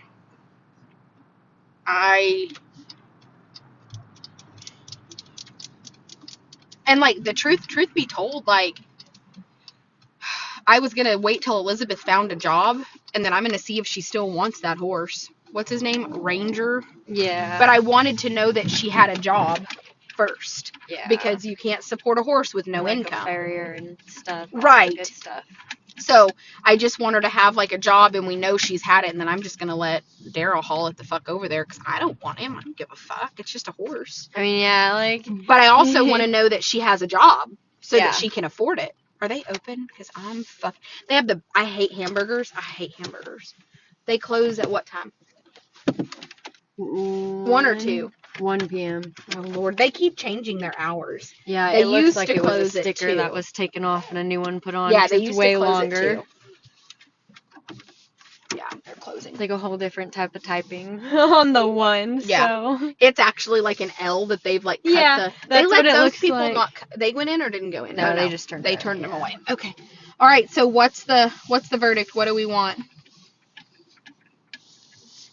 like, the truth be told, like, I was going to wait till Elizabeth found a job, and then I'm going to see if she still wants that horse. What's his name? Ranger? Yeah. But I wanted to know that she had a job first. Yeah. Because you can't support a horse with no like income. A farrier and stuff. Right. Good stuff. So I just want her to have like a job, and we know she's had it, and then I'm just going to let Daryl haul it the fuck over there because I don't want him. I don't give a fuck. It's just a horse. I mean, yeah, like. But I also want to know that she has a job so Yeah. that she can afford it. Are they open? Because I'm fuck. They have I hate hamburgers. I hate hamburgers. They close at what time? 1 or 2? 1 p.m. Oh Lord, they keep changing their hours. Yeah, They it looks used like to it was close a at sticker 2. that was taken off and a new one put on. Yeah, 'cause they it's used way to close longer. at 2. Yeah, they're closing. It's like a whole different type of typing on the one. Yeah. So. It's actually like an L that they've like cut Yeah, they that's let what it those looks people like. not they went in or didn't go in? No, they just turned They them, turned them yeah. away. Okay. All right, so what's the verdict? What do we want?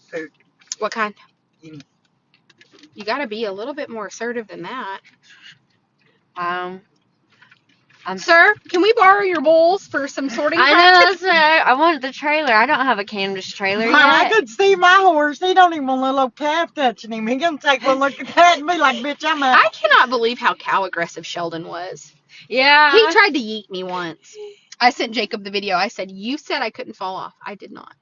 Food. What kind? You- You got to be a little bit more assertive than that. Sir, can we borrow your bowls for some sorting I practice? know, I want the trailer. I don't have a canvas trailer I yet. could see my horse. He don't even want a little calf touching him. He gonna take one look at that and be like, bitch, I'm out. I cannot believe how cow aggressive Sheldon was. Yeah. He tried to yeet me once. I sent Jacob the video. I said, you said I couldn't fall off. I did not.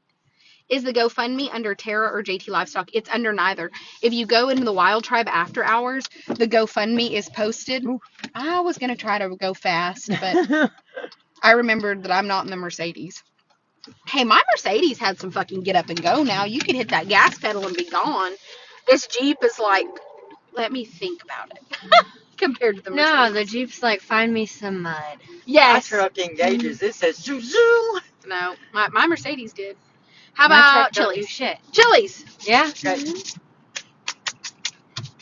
Is the GoFundMe under Tara or JT Livestock? It's under neither. If you go into the Wild Tribe after hours, the GoFundMe is posted. I was going to try to go fast, but I remembered that I'm not in the Mercedes. Hey, my Mercedes had some fucking get up and go now. You could hit that gas pedal and be gone. This Jeep is like, let me think about it. Compared to the Mercedes. No, the Jeep's like, find me some mud. Yes. My truck engages. It says zoo zoo. No, my Mercedes did. How My about truck don't do Chili's? shit. Chili's. Yeah. Okay.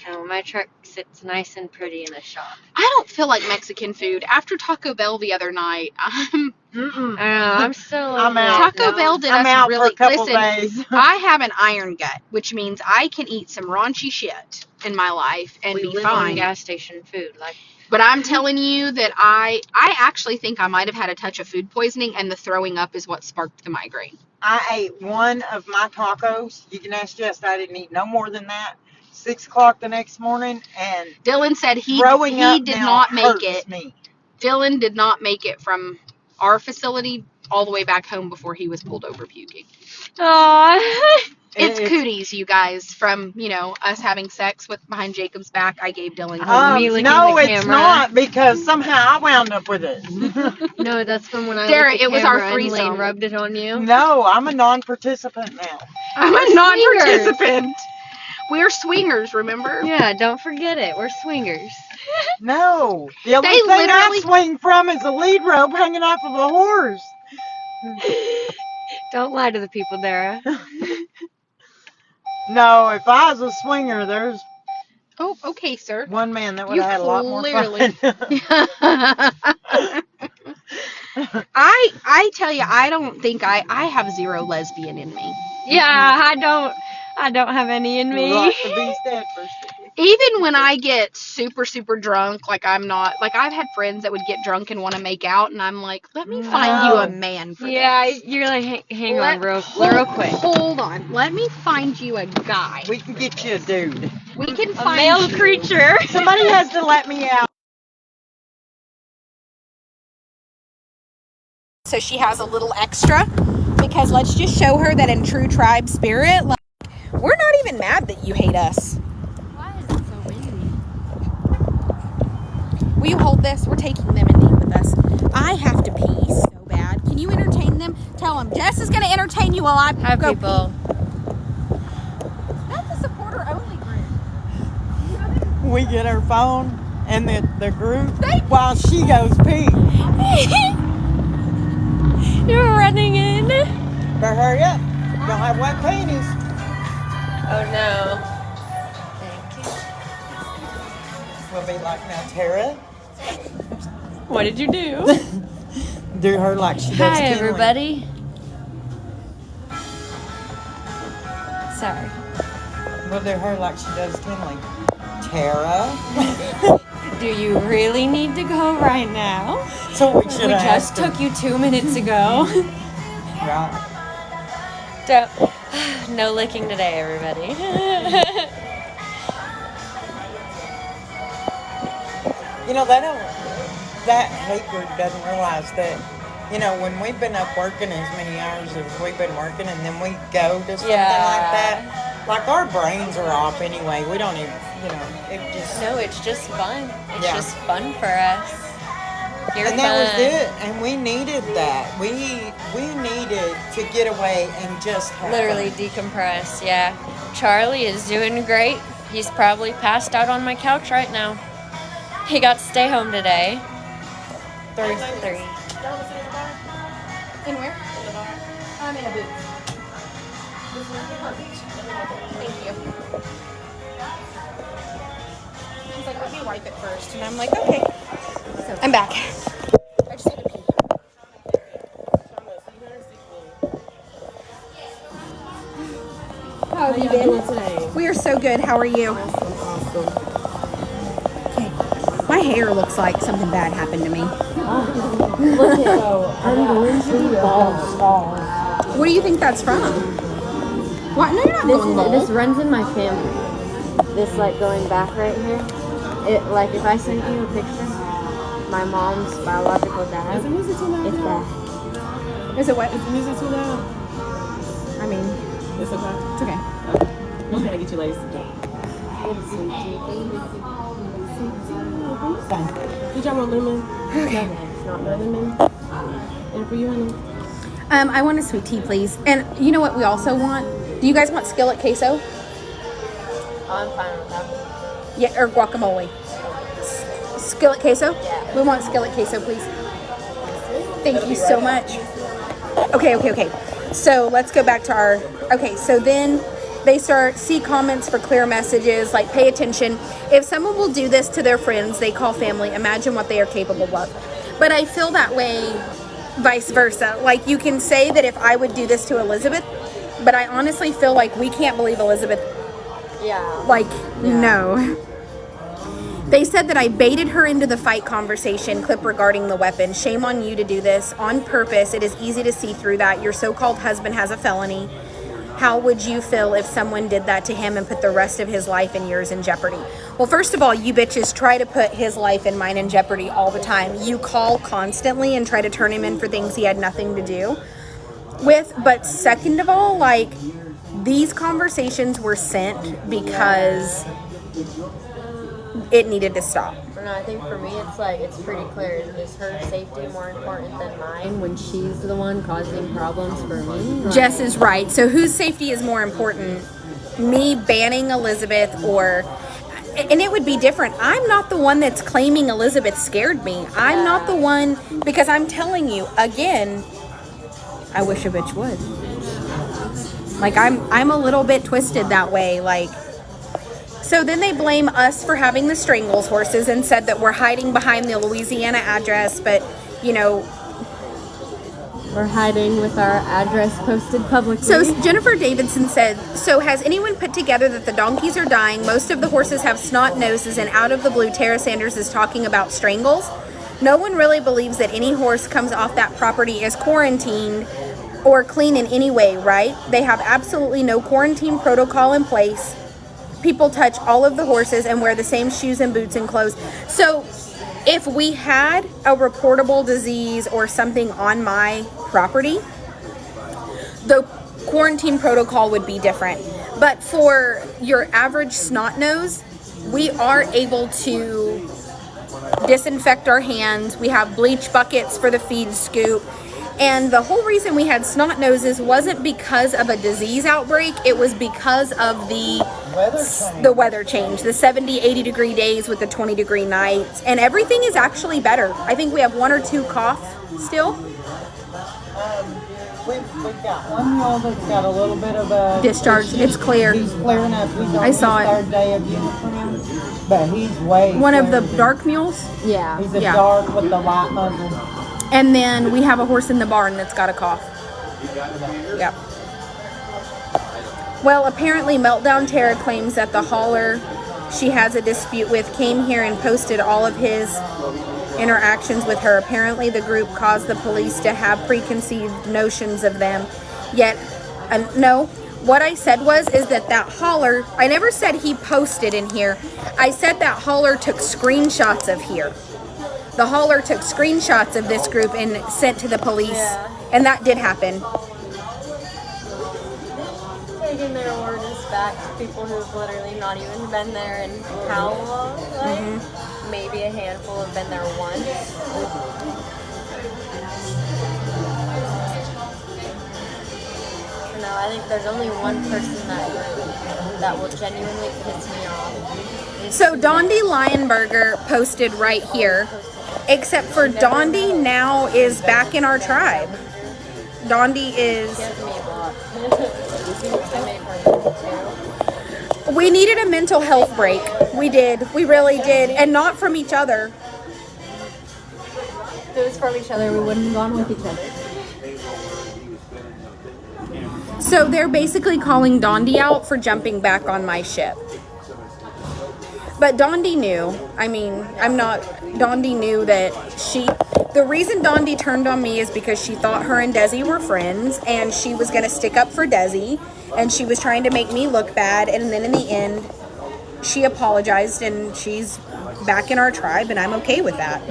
Oh, my truck sits nice and pretty in the shop. I don't feel like Mexican food. After Taco Bell the other night, Mm-mm. I don't know, I'm still I'm over it, out. Taco no. Bell did I'm us out really. for a couple Listen, days. I have an iron gut, which means I can eat some raunchy shit in my life and We be live on fine. gas station food. Like, But I'm telling you that I actually think I might have had a touch of food poisoning, and the throwing up is what sparked the migraine. I ate one of my tacos. You can ask Jess. I didn't eat no more than that. 6 o'clock the next morning, and Dylan said he throwing up did now not make hurts it. me. Dylan did not make it from our facility all the way back home before he was pulled over puking. oh, It's cooties, you guys, from, us having sex with behind Jacob's back. I gave Dylan Me licking no, the it's camera. not, because somehow I wound up with it. no, that's from when I Derek, licked the it was our camera and Lane threesome. rubbed it on you. No, I'm a non-participant now. I'm We're a non-participant. We're swingers, remember? Yeah, don't forget it. We're swingers. No, the only They thing I literally- swing from is a lead rope hanging off of a horse. Don't lie to the people, Dara. No, if I was a swinger, there's Oh, okay, sir. one man that would You have had a lot more clearly- fun. I tell you, I don't think I have zero lesbian in me. Yeah, I don't have any in me. Like to be said for sure. Even when I get super, super drunk, like I'm not, like I've had friends that would get drunk and want to make out, and I'm like, let me find you a man for Yeah, this. you're like, hang on real Hold- quick. Hold on. Let me find you a guy. We can get you a dude. We can A find male you. creature. Somebody has to let me out. So she has a little extra, because let's just show her that in true tribe spirit, like, we're not even mad that you hate us. Why is it so windy? Will you hold this? We're taking them in eat with us. I have to pee so bad. Can you entertain them? Tell them Jess is going to entertain you while I Have go people. pee. That's a supporter only group. We get her phone and the group while she goes pee. You're running in. But hurry up. Don't have wet panties. Oh no. Thank We'll be like, now Tara, you. What did you do? do her like she does Hi Kinley. everybody. Sorry. We'll do her like she does Kinley. Tara. Do you really need to go right now? So we should We have just asked her. took you 2 minutes ago. Right. Don't. No licking today, everybody. You know, that hate group doesn't realize that, you know, when we've been up working as many hours as we've been working and then we go to something like that, like our brains are off anyway. We don't even, you know, it just... No, it's just fun. It's Yeah. just fun for us. You're and fun. that was it. And we needed that. We needed to get away and just have Literally fun. decompress, yeah. Charlie is doing great. He's probably passed out on my couch right now. He got to stay home today. 3. In where? I'm in a booth. Thank you. She's like, let me wipe it first. And I'm like, okay. I'm back. I just had to pee. How have you been? We are so good. How are you? Okay. My hair looks like something bad happened to me. What do you think that's from? What? No, you're not going bald. This runs in my family. This like going back right here. It like if I sent you a picture, my mom's biological dad. Is the music too loud? It's that. Is it what? Is the music too loud? I mean, It's okay. it's okay. I'm gonna get you laced. Did y'all want lemon? Okay. Not lemon. And for you, honey? I want a sweet tea, please. And you know what we also want? Do you guys want skillet queso? I'm fine with that. Yeah, or guacamole. Skillet queso? Yeah. We want skillet queso, please. Thank you so much. Okay. So let's go back to our... Okay, so then they see comments for clear messages, like pay attention. If someone will do this to their friends they call family, imagine what they are capable of. But I feel that way vice versa. Like you can say that if I would do this to Elizabeth, but I honestly feel like we can't believe Elizabeth. Yeah. Like, no. They said that I baited her into the fight conversation clip regarding the weapon. Shame on you to do this on purpose. It is easy to see through that. Your so-called husband has a felony. How would you feel if someone did that to him and put the rest of his life and yours in jeopardy? Well, first of all, you bitches try to put his life and mine in jeopardy all the time. You call constantly and try to turn him in for things he had nothing to do with. But second of all, like, these conversations were sent because it needed to stop. No, I think for me it's pretty clear. Is her safety more important than mine when she's the one causing problems for me? Like, Jess is right. So whose safety is more important? Me banning Elizabeth or... And it would be different. I'm not the one that's claiming Elizabeth scared me. I'm not the one... Because I'm telling you, again, I wish a bitch would. Like, I'm a little bit twisted that way. Like, so then they blame us for having the Strangles horses and said that we're hiding behind the Louisiana address, but, you know, We're hiding with our address posted publicly. so Jennifer Davidson said, so has anyone put together that the donkeys are dying? Most of the horses have snot noses, and out of the blue, Tara Sanders is talking about Strangles. No one really believes that any horse comes off that property is quarantined or clean in any way, right? They have absolutely no quarantine protocol in place. People touch all of the horses and wear the same shoes and boots and clothes. So if we had a reportable disease or something on my property, the quarantine protocol would be different. But for your average snot nose, we are able to disinfect our hands. We have bleach buckets for the feed scoop. And the whole reason we had snot noses wasn't because of a disease outbreak. It was because of the weather change, the 70, 80 degree days with the 20 degree nights. And everything is actually better. I think we have 1 or 2 cough still. We've got one mule that's got a little bit of a Discharge. It's clear. He's clear enough. He's on I saw his it. 3rd day of uniform, but he's way One of the clear. dark mules. Yeah. He's a Yeah. dark with the light muzzle. And then we have a horse in the barn that's got a cough. Yep. Well, apparently Meltdown Tara claims that the hauler she has a dispute with came here and posted all of his interactions with her. Apparently the group caused the police to have preconceived notions of them. Yet, no. What I said is that hauler, I never said he posted in here. I said that hauler took screenshots of here. The hauler took screenshots of this group and sent to the police. Yeah. And that did happen. Taking their orders back to people who've literally not even been there in how long? Like, maybe a handful have been there once. No, I think there's only one person that will genuinely piss me off. So Dondi Lionberger posted right here, except for Dondi now is back in our tribe. Dondi is... Give me a block. I made her too. We needed a mental health break. We did. We really did. And not from each other. If it was from each other, we wouldn't have gone with each other. So they're basically calling Dondi out for jumping back on my ship. But Dondi knew. I mean, Dondi knew that the reason Dondi turned on me is because she thought her and Desi were friends and she was going to stick up for Desi and she was trying to make me look bad, and then in the end she apologized and she's back in our tribe, and I'm okay with that.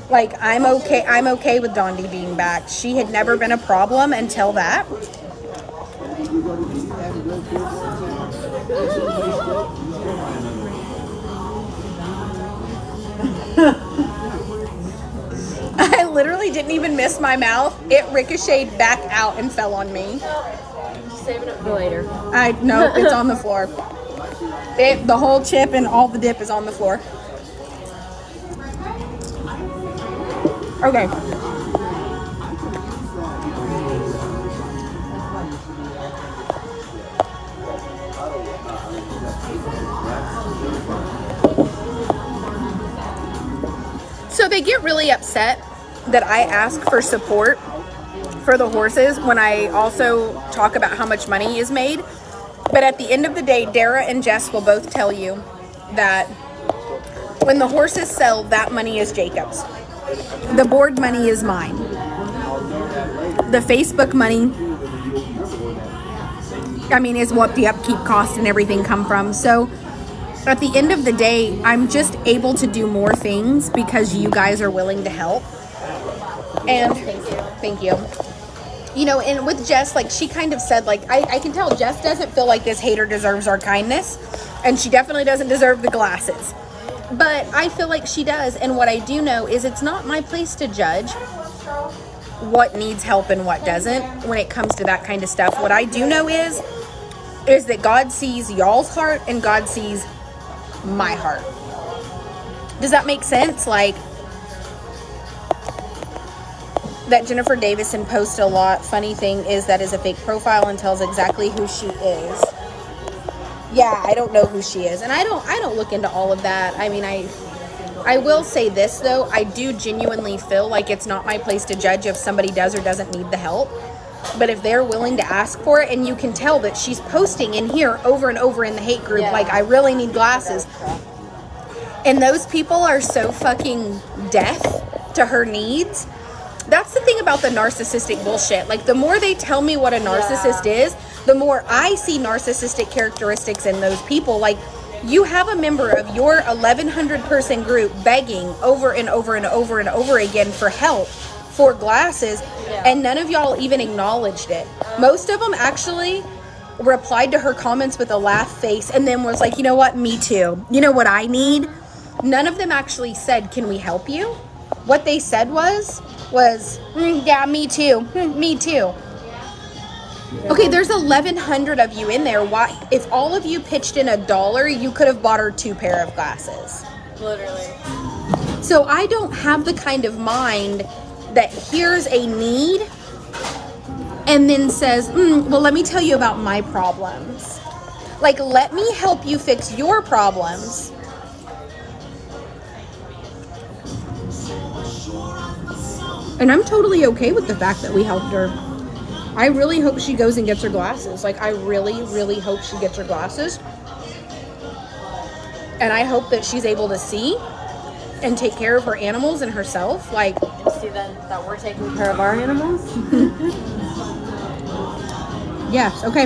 Like, I'm okay with Dondi being back. She had never been a problem until that. I literally didn't even miss my mouth. It ricocheted back out and fell on me. Just saving it for later. No, it's on the floor. The whole chip and all the dip is on the floor. Okay. So they get really upset that I ask for support for the horses when I also talk about how much money is made. But at the end of the day, Dara and Jess will both tell you that when the horses sell, that money is Jacob's. The board money is mine. The Facebook money, is what the upkeep cost and everything come from. So at the end of the day, I'm just able to do more things because you guys are willing to help. And thank you. You know, and with Jess, like, she kind of said, like, I can tell Jess doesn't feel like this hater deserves our kindness, and she definitely doesn't deserve the glasses. But I feel like she does, and what I do know is it's not my place to judge what needs help and what doesn't when it comes to that kind of stuff. What I do know is that God sees y'all's heart and God sees my heart. Does that make sense? Like, that Jennifer Davison posts a lot. Funny thing is that is a fake profile and tells exactly who she is. Yeah, I don't know who she is, and I don't look into all of that. I mean, I will say this though, I do genuinely feel like it's not my place to judge if somebody does or doesn't need the help. But if they're willing to ask for it, and you can tell that she's posting in here over and over in the hate group, like, I really need glasses. And those people are so fucking deaf to her needs. That's the thing about the narcissistic bullshit. Like, the more they tell me what a narcissist is, the more I see narcissistic characteristics in those people. Like, you have a member of your 1,100 person group begging over and over and over and over again for help for glasses, and none of y'all even acknowledged it. Most of them actually replied to her comments with a laugh face and then was like, you know what, me too. You know what I need? None of them actually said, can we help you? What they said was yeah, me too. Me too. Okay, there's 1,100 of you in there. Why? If all of you pitched in $1, you could have bought her 2 pair of glasses. Literally. So I don't have the kind of mind that hears a need and then says, well, let me tell you about my problems. Like, let me help you fix your problems. And I'm totally okay with the fact that we helped her. I really hope she goes and gets her glasses. Like, I really, really hope she gets her glasses. And I hope that she's able to see and take care of her animals and herself. Like, And see then that we're taking care of our animals. yes, okay.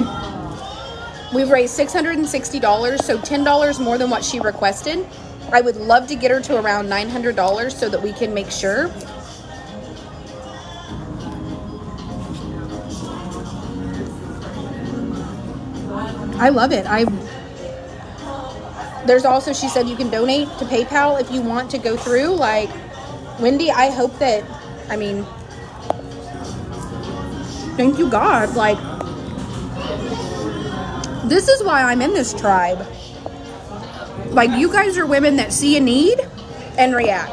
We've raised $660, so $10 more than what she requested. I would love to get her to around $900 so that we can make sure. I love it. There's also, she said you can donate to PayPal if you want to go through. Like, Wendy, I hope that, I mean, thank you, God. Like, this is why I'm in this tribe. Like, you guys are women that see a need and react.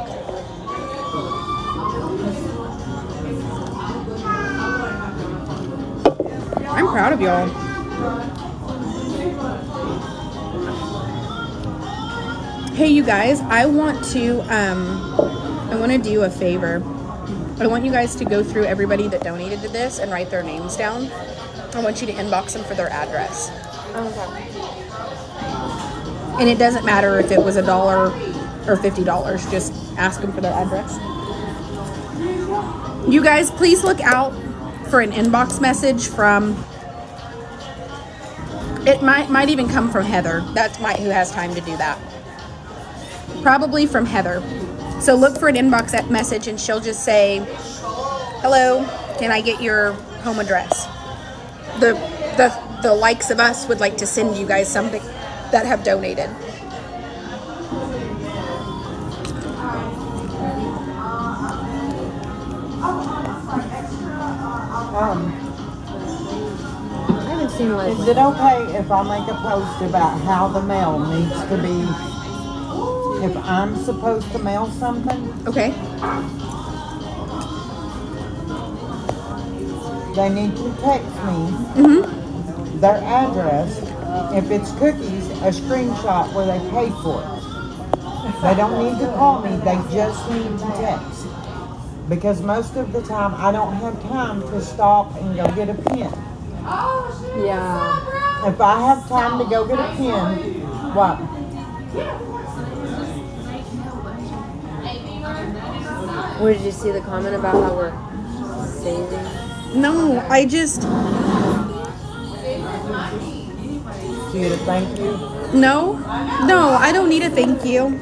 I'm proud of y'all. Hey, you guys, I want to do a favor. I want you guys to go through everybody that donated to this and write their names down. I want you to inbox them for their address. Okay. And it doesn't matter if it was $1 or $50. Just ask them for their address. You guys, please look out for an inbox message from... It might even come from Heather. That's who has time to do that. Probably from Heather. So look for an inbox message and she'll just say, hello, can I get your home address? The likes of us would like to send you guys something that have donated. I haven't seen Leslie. Is it okay if I make a post about how the mail needs to be? If I'm supposed to mail something, Okay. they need to text me their address. If it's cookies, a screenshot where they paid for it. They don't need to call me, they just need to text. Because most of the time, I don't have time to stop and go get a pen. Yeah. If I have time to go get a pen, what? Where did you see the comment about how we're saving? No, I just... Do you thank you? No, I don't need a thank you.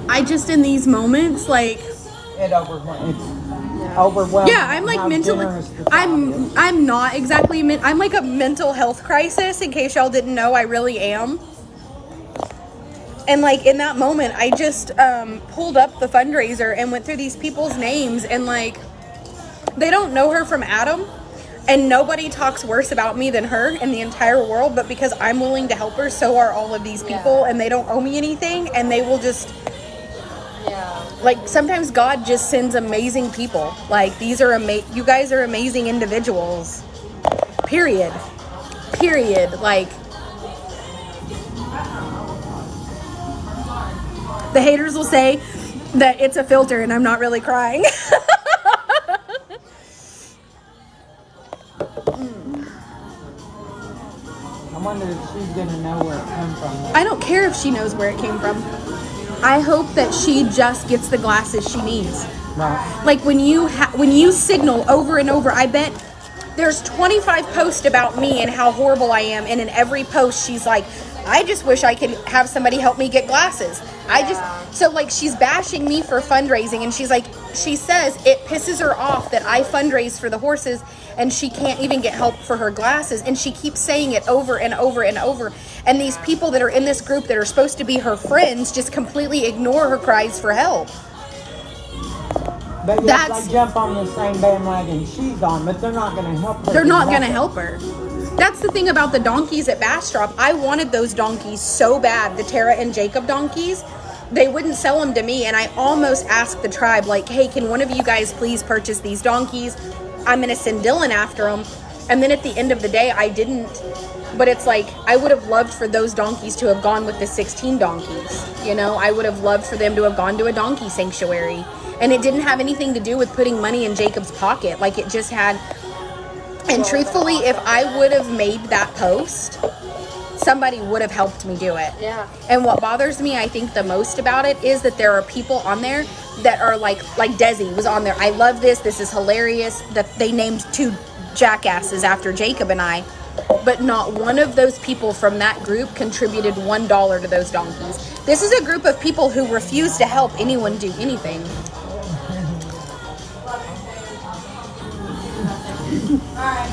I just, in these moments, like... It's overwhelming. Yeah, I'm like how mentally... generous the time is. I'm not exactly... I'm like a mental health crisis, in case y'all didn't know. I really am. And like in that moment, I just pulled up the fundraiser and went through these people's names, and like they don't know her from Adam, and nobody talks worse about me than her in the entire world. But because I'm willing to help her, so are all of these people, and they don't owe me anything, and they will just Yeah. Like, sometimes God just sends amazing people. Like, you guys are amazing individuals. Period. Like, the haters will say that it's a filter and I'm not really crying. I wonder if she's gonna know where it came from. I don't care if she knows where it came from. I hope that she just gets the glasses she needs. Right. Like, when you signal over and over, I bet there's 25 posts about me and how horrible I am, and in every post she's like, I just wish I could have somebody help me get glasses. So like, she's bashing me for fundraising, and she says it pisses her off that I fundraise for the horses and she can't even get help for her glasses, and she keeps saying it over and over and over, and these people that are in this group that are supposed to be her friends just completely ignore her cries for help. But yet they jump on the same bandwagon she's on, but they're not going to help her. They're not going to help her. That's the thing about the donkeys at Bastrop. I wanted those donkeys so bad, the Tara and Jacob donkeys. They wouldn't sell them to me, and I almost asked the tribe, like, hey, can one of you guys please purchase these donkeys? I'm going to send Dylan after them. And then at the end of the day, I didn't. But it's like, I would have loved for those donkeys to have gone with the 16 donkeys. You know, I would have loved for them to have gone to a donkey sanctuary. And it didn't have anything to do with putting money in Jacob's pocket. Like, it just had... And truthfully, if I would have made that post, somebody would have helped me do it. Yeah. And what bothers me, I think, the most about it is that there are people on there that are like Desi was on there. I love this. This is hilarious. That they named 2 jackasses after Jacob and I. But not one of those people from that group contributed $1 to those donkeys. This is a group of people who refuse to help anyone do anything.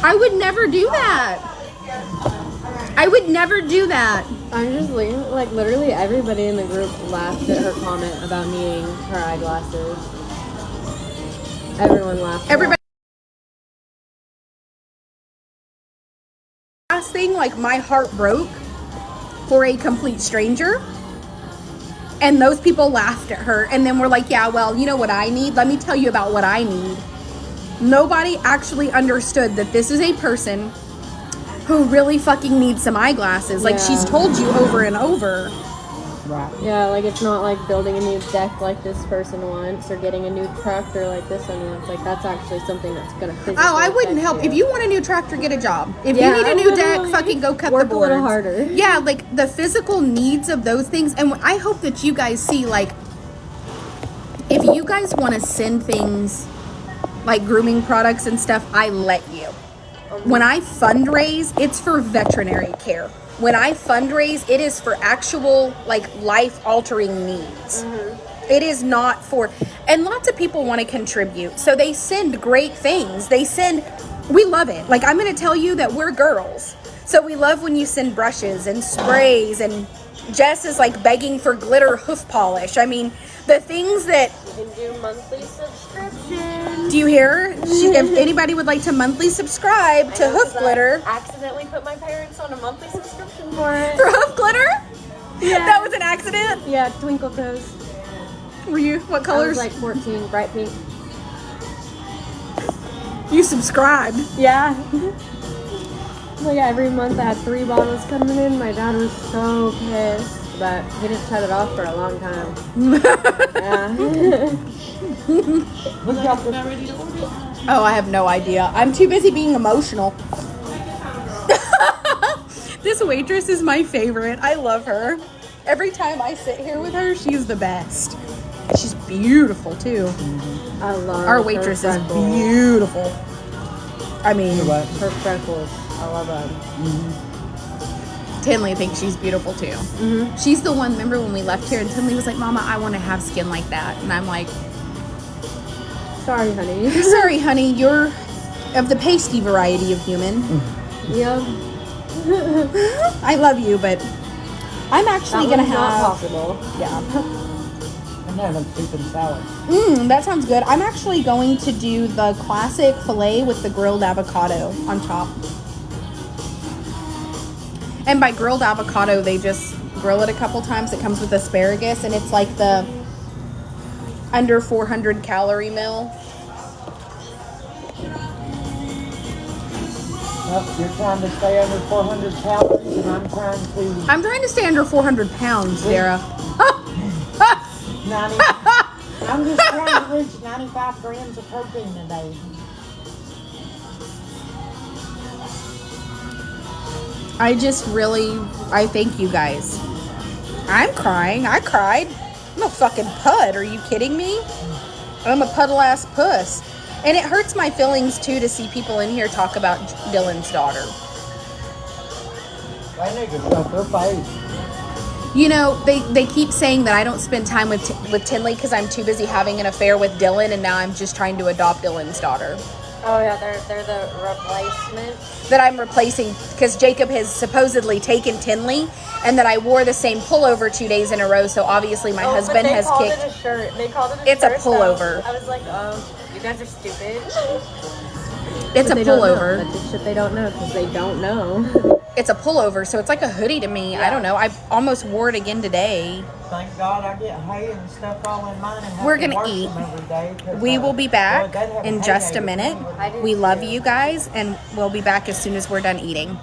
I would never do that. I would never do that. I'm just like literally everybody in the group laughed at her comment about needing her eyeglasses. Everyone laughed. Everybody. Last thing, like, my heart broke for a complete stranger. And those people laughed at her. And then we're like, yeah, well, you know what I need? Let me tell you about what I need. Nobody actually understood that this is a person who really fucking needs some eyeglasses. Like, she's told you over and over. Right. Yeah, like, it's not like building a new deck like this person wants or getting a new tractor like this one wants. Like, that's actually something that's gonna physically Oh, I wouldn't help. you. If you want a new tractor, get a job. If you need a new deck, fucking go cut the boards. Work a little harder. Yeah, like, the physical needs of those things. And I hope that you guys see, like, if you guys want to send things like grooming products and stuff, I let you. When I fundraise, it's for veterinary care. When I fundraise, it is for actual, like, life-altering needs. It is not for... And lots of people want to contribute, so they send great things. We love it. Like, I'm going to tell you that we're girls. So we love when you send brushes and sprays, and Jess is, like, begging for glitter hoof polish. I mean, the things that... You can do monthly subscriptions. Do you hear? If anybody would like to monthly subscribe to Hoof Glitter. I accidentally put my parents on a monthly subscription for it. For Hoof Glitter? Yeah. That was an accident? Yeah, Twinkle Toes. Were you? What I colors? was like 14, bright pink. You subscribed. Yeah. Like every month I had 3 bottles coming in. My dad was so pissed. But he didn't shut it off for a long time. Yeah. Oh, I have no idea. I'm too busy being emotional. This waitress is my favorite. I love her. Every time I sit here with her, she's the best. She's beautiful too. I love Our waitress her is freckles. beautiful. I mean, Her freckles. I love them. Tinley thinks she's beautiful too. She's the one, remember when we left here and Tinley was like, Mama, I want to have skin like that. And I'm like, Sorry, honey. sorry, honey, you're of the pasty variety of human. Yep. I love you, but I'm actually going to have... not possible. Yeah. I'm having soup and salad. That sounds good. I'm actually going to do the classic filet with the grilled avocado on top. And by grilled avocado, they just grill it a couple times. It comes with asparagus, and it's like the under 400 calorie meal. Well, you're trying to stay under 400 calories, and I'm trying to stay under 400 pounds, Dara. 90. I'm just trying to reach 95 grams of protein a day. I thank you guys. I'm crying. I cried. I'm a fucking pud. Are you kidding me? I'm a puddle ass puss. And it hurts my feelings too to see people in here talk about Dylan's daughter. That nigga stuck her face. You know, they keep saying that I don't spend time with Tinley because I'm too busy having an affair with Dylan, and now I'm just trying to adopt Dylan's daughter. Oh yeah, they're the replacement. That I'm replacing because Jacob has supposedly taken Tinley, and that I wore the same pullover 2 days in a row. So obviously my husband has kicked. It a shirt. They called it a It's shirt. a pullover. So I was like, oh, you guys are stupid. It's a pullover. That's the shit they don't know because they don't know. It's a pullover, so it's like a hoodie to me. I don't know. I almost wore it again today. Thank God I get hay and stuff all in mine. And have We're to gonna wash eat. them every day 'cause, We will be back Lord, they'd have in hay just day a minute. with me. I do We love too. you guys, and we'll be back as soon as we're done eating.